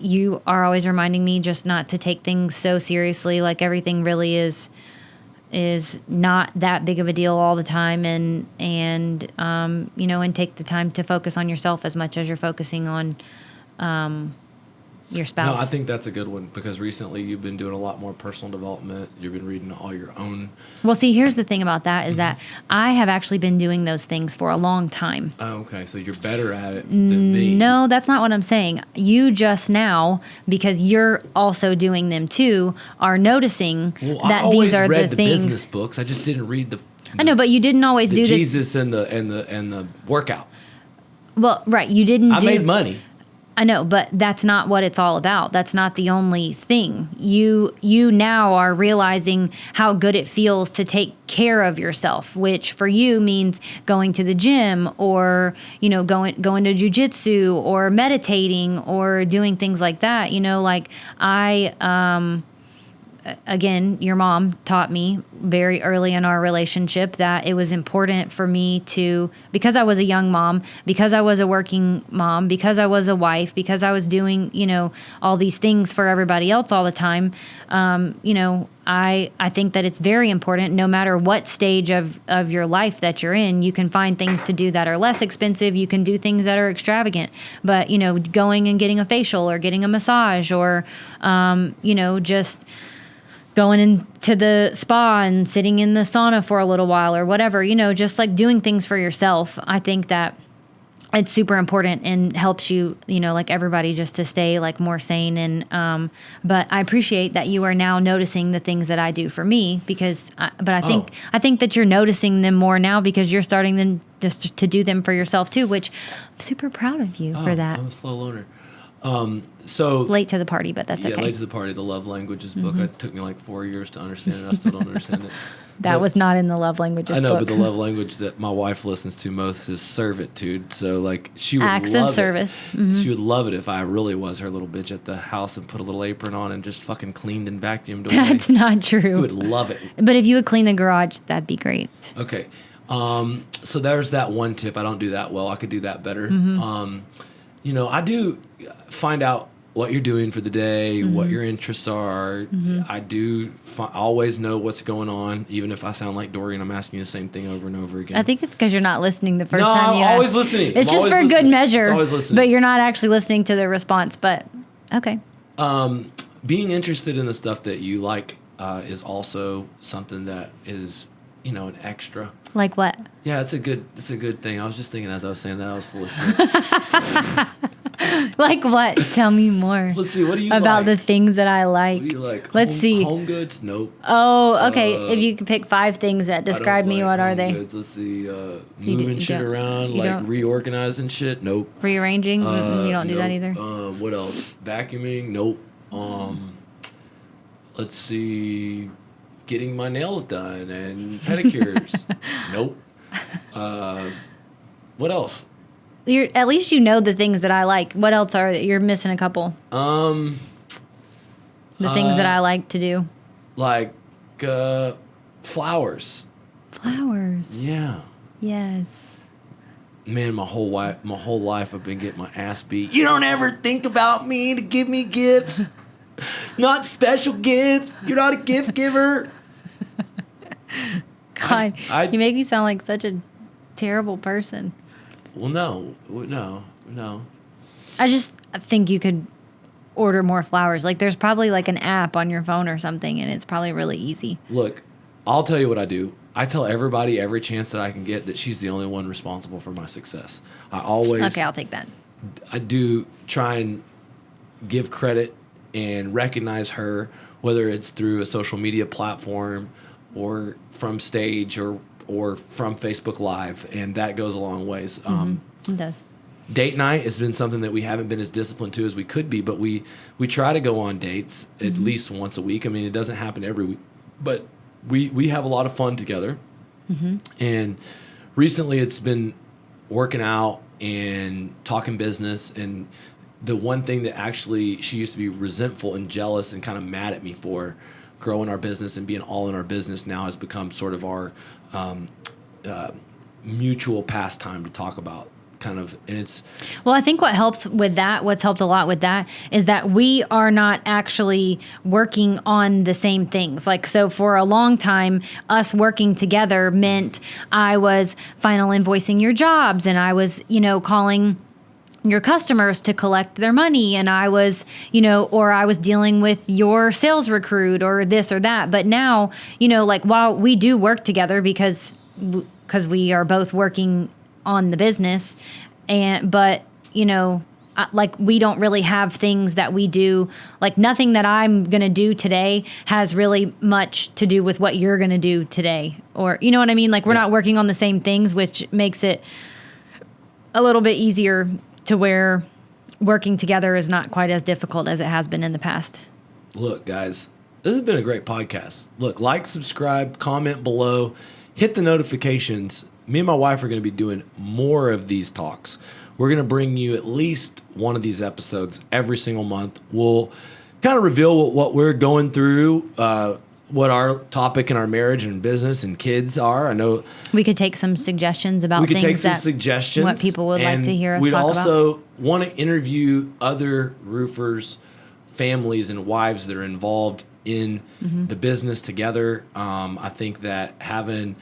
you are always reminding me just not to take things so seriously. Like everything really is is not that big of a deal all the time, and and take the time to focus on yourself as much as you're focusing on your spouse. No, I think that's a good one because recently you've been doing a lot more personal development. You've been reading all your own. Well, see, here's the thing about that is that I have actually been doing those things for a long time. Oh, okay. So you're better at it than me. No, that's not what I'm saying. You just now, because you're also doing them too, are noticing that these are read the the things. business books. I just didn't read the. I know, but you didn't always the do Jesus and the workout. Well, right, you didn't. I made money. I know, but that's not what it's all about. That's not the only thing. You now are realizing how good it feels to take care of yourself, which for you means going to the gym or, going to jujitsu or meditating or doing things like that. Again, your mom taught me very early in our relationship that it was important for me to, because I was a young mom, because I was a working mom, because I was a wife, because I was doing, all these things for everybody else all the time. I think that it's very important, no matter what stage of your life that you're in, you can find things to do that are less expensive. You can do things that are extravagant, but, going and getting a facial or getting a massage or, just going into the spa and sitting in the sauna for a little while or whatever, just like doing things for yourself. I think that it's super important and helps you, like everybody, just to stay like more sane. And, but I appreciate that you are now noticing the things that I do for me because, I think that you're noticing them more now because you're starting them just to do them for yourself too, which I'm super proud of you for that. I'm a slow learner. So late to the party, but that's okay. Late to the party. The Love Languages book. It took me like 4 years to understand it. I still don't understand it. That was not in the Love Languages book. I know, but the love language that my wife listens to most is servitude. So like she would acts love of service. it. Mm-hmm. She would love it if I really was her little bitch at the house and put a little apron on and just fucking cleaned and vacuumed away. That's not true. She would love it. But if you would clean the garage, that'd be great. Okay. So there's that one tip. I don't do that well. I could do that better. Mm-hmm. I do find out what you're doing for the day, what your interests are. I do always know what's going on, even if I sound like Dorian. I'm asking you the same thing over and over again. I think it's because you're not listening the first no, time you I'm always ask. listening. It's I'm just always for listening. good measure. It's always listening. But you're not actually listening to the response. But okay. Being interested in the stuff that you like is also something that is, an extra. Like what? Yeah, it's a good thing. I was just thinking as I was saying that I was full of shit. Like what? Tell me more. Let's see. What do you about like? the things that I like? What do you like? Let's see. Home goods? Nope. Oh, okay. If you could pick 5 things that describe me, what are they? Goods. Let's see. Moving shit around, like reorganizing shit. Nope. Rearranging? You don't do that either. What else? Vacuuming? Nope. Let's see. Getting my nails done and pedicures. Nope. What else? At least you know the things that I like. What else are you're missing a couple? The things that I like to do. Like flowers. Flowers. Yeah. Yes. Man, my whole life I've been getting my ass beat. You don't ever think about me to give me gifts. Not special gifts. You're not a gift giver. God, you make me sound like such a terrible person. Well, no. I just think you could order more flowers. Like, there's probably like an app on your phone or something, and it's probably really easy. Look, I'll tell you what I do. I tell everybody every chance that I can get that she's the only one responsible for my success. Okay, I'll take that. I do try and give credit and recognize her, whether it's through a social media platform or from stage or from Facebook Live, and that goes a long ways. It does. Date night has been something that we haven't been as disciplined to as we could be, but we try to go on dates at least once a week. I mean, it doesn't happen every week, but we have a lot of fun together. And recently it's been working out and talking business, and the one thing that actually she used to be resentful and jealous and kind of mad at me for growing our business and being all in our business now has become sort of our mutual pastime to talk about kind of, and it's Well, I think what helps with that, what's helped a lot with that, is that we are not actually working on the same things. Like, so for a long time, us working together meant I was final invoicing your jobs, and I was, calling your customers to collect their money, and I was, or I was dealing with your sales recruit or this or that. But now, like, while we do work together because we are both working on the business, but like, we don't really have things that we do, like nothing that I'm going to do today has really much to do with what you're going to do today, or you know what I mean? Like, we're not working on the same things, which makes it a little bit easier to where working together is not quite as difficult as it has been in the past. Look, guys, this has been a great podcast. Look, like, subscribe, comment below, hit the notifications. Me and my wife are going to be doing more of these talks. We're going to bring you at least one of these episodes every single month. We'll kind of reveal what we're going through, what our topic in our marriage and business and kids are. I know we could take some suggestions about we could things take some that suggestions. What people would like to hear us we'd talk about. We'd also want to interview other roofers, families, and wives that are involved in the business together. I think that having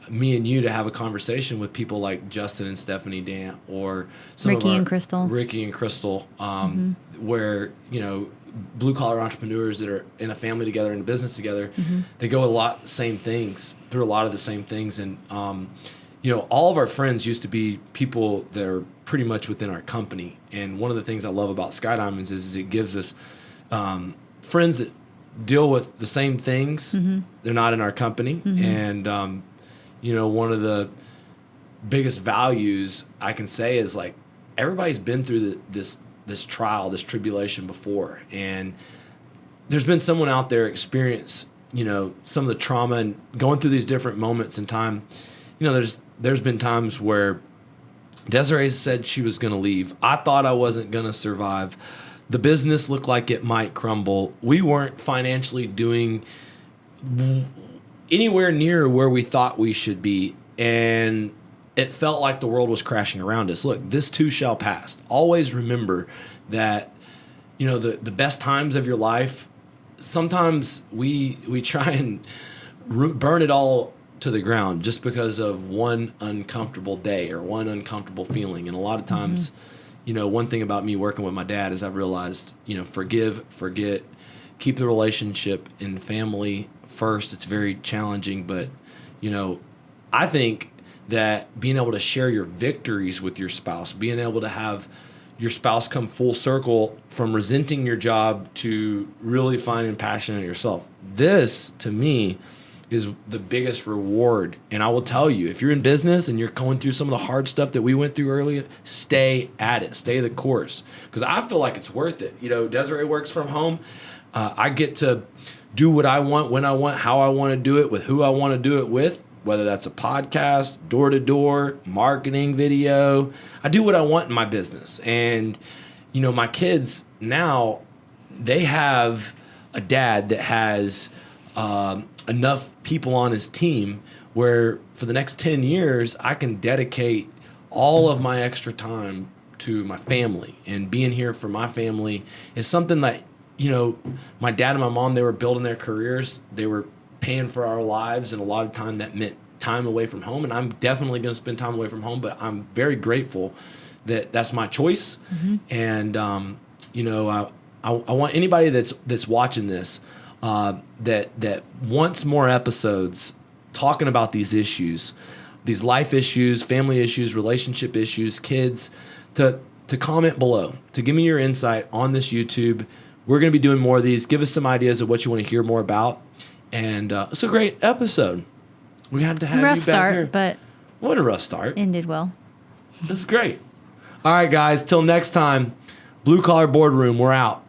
me and you to have a conversation with people like Justin and Stephanie Dant, or Ricky and Crystal, where, blue collar entrepreneurs that are in a family together, in a business together, they go a lot through a lot of the same things. And, all of our friends used to be people that are pretty much within our company. And one of the things I love about Sky Diamonds is it gives us friends that deal with the same things. They're not in our company. And, one of the biggest values I can say is, like, everybody's been through this trial, this tribulation before, and there's been someone out there experience, some of the trauma and going through these different moments in time. There's been times where Desiree said she was going to leave. I thought I wasn't going to survive. The business looked like it might crumble. We weren't financially doing anywhere near where we thought we should be, and it felt like the world was crashing around us. Look, this too shall pass. Always remember that, the best times of your life, sometimes we try and burn it all to the ground just because of one uncomfortable day or one uncomfortable feeling. And a lot of times, one thing about me working with my dad is I've realized, forgive, forget, keep the relationship and family first. It's very challenging, but, I think that being able to share your victories with your spouse, being able to have your spouse come full circle from resenting your job to really finding passion in yourself. This, to me, is the biggest reward. And I will tell you, if you're in business and you're going through some of the hard stuff that we went through earlier, stay at it, stay the course. Because I feel like it's worth it. Desiree works from home. I get to do what I want, when I want, how I want to do it, with who I want to do it with, whether that's a podcast, door-to-door, marketing, video. I do what I want in my business. And, my kids now, they have a dad that has enough people on his team where for the next 10 years, I can dedicate all of my extra time to my family. And being here for my family is something that, my dad and my mom, they were building their careers. They were paying for our lives, and a lot of time that meant time away from home. And I'm definitely going to spend time away from home, but I'm very grateful that that's my choice. And, I want anybody that's watching this, that wants more episodes talking about these issues, these life issues, family issues, relationship issues, kids, to comment below, to give me your insight on this YouTube. We're going to be doing more of these. Give us some ideas of what you want to hear more about. And it's a great episode. We had to have rough you back start, here. but What a rough start. ended well. That's great. All right, guys. Till next time, Blue Collar Boardroom, we're out.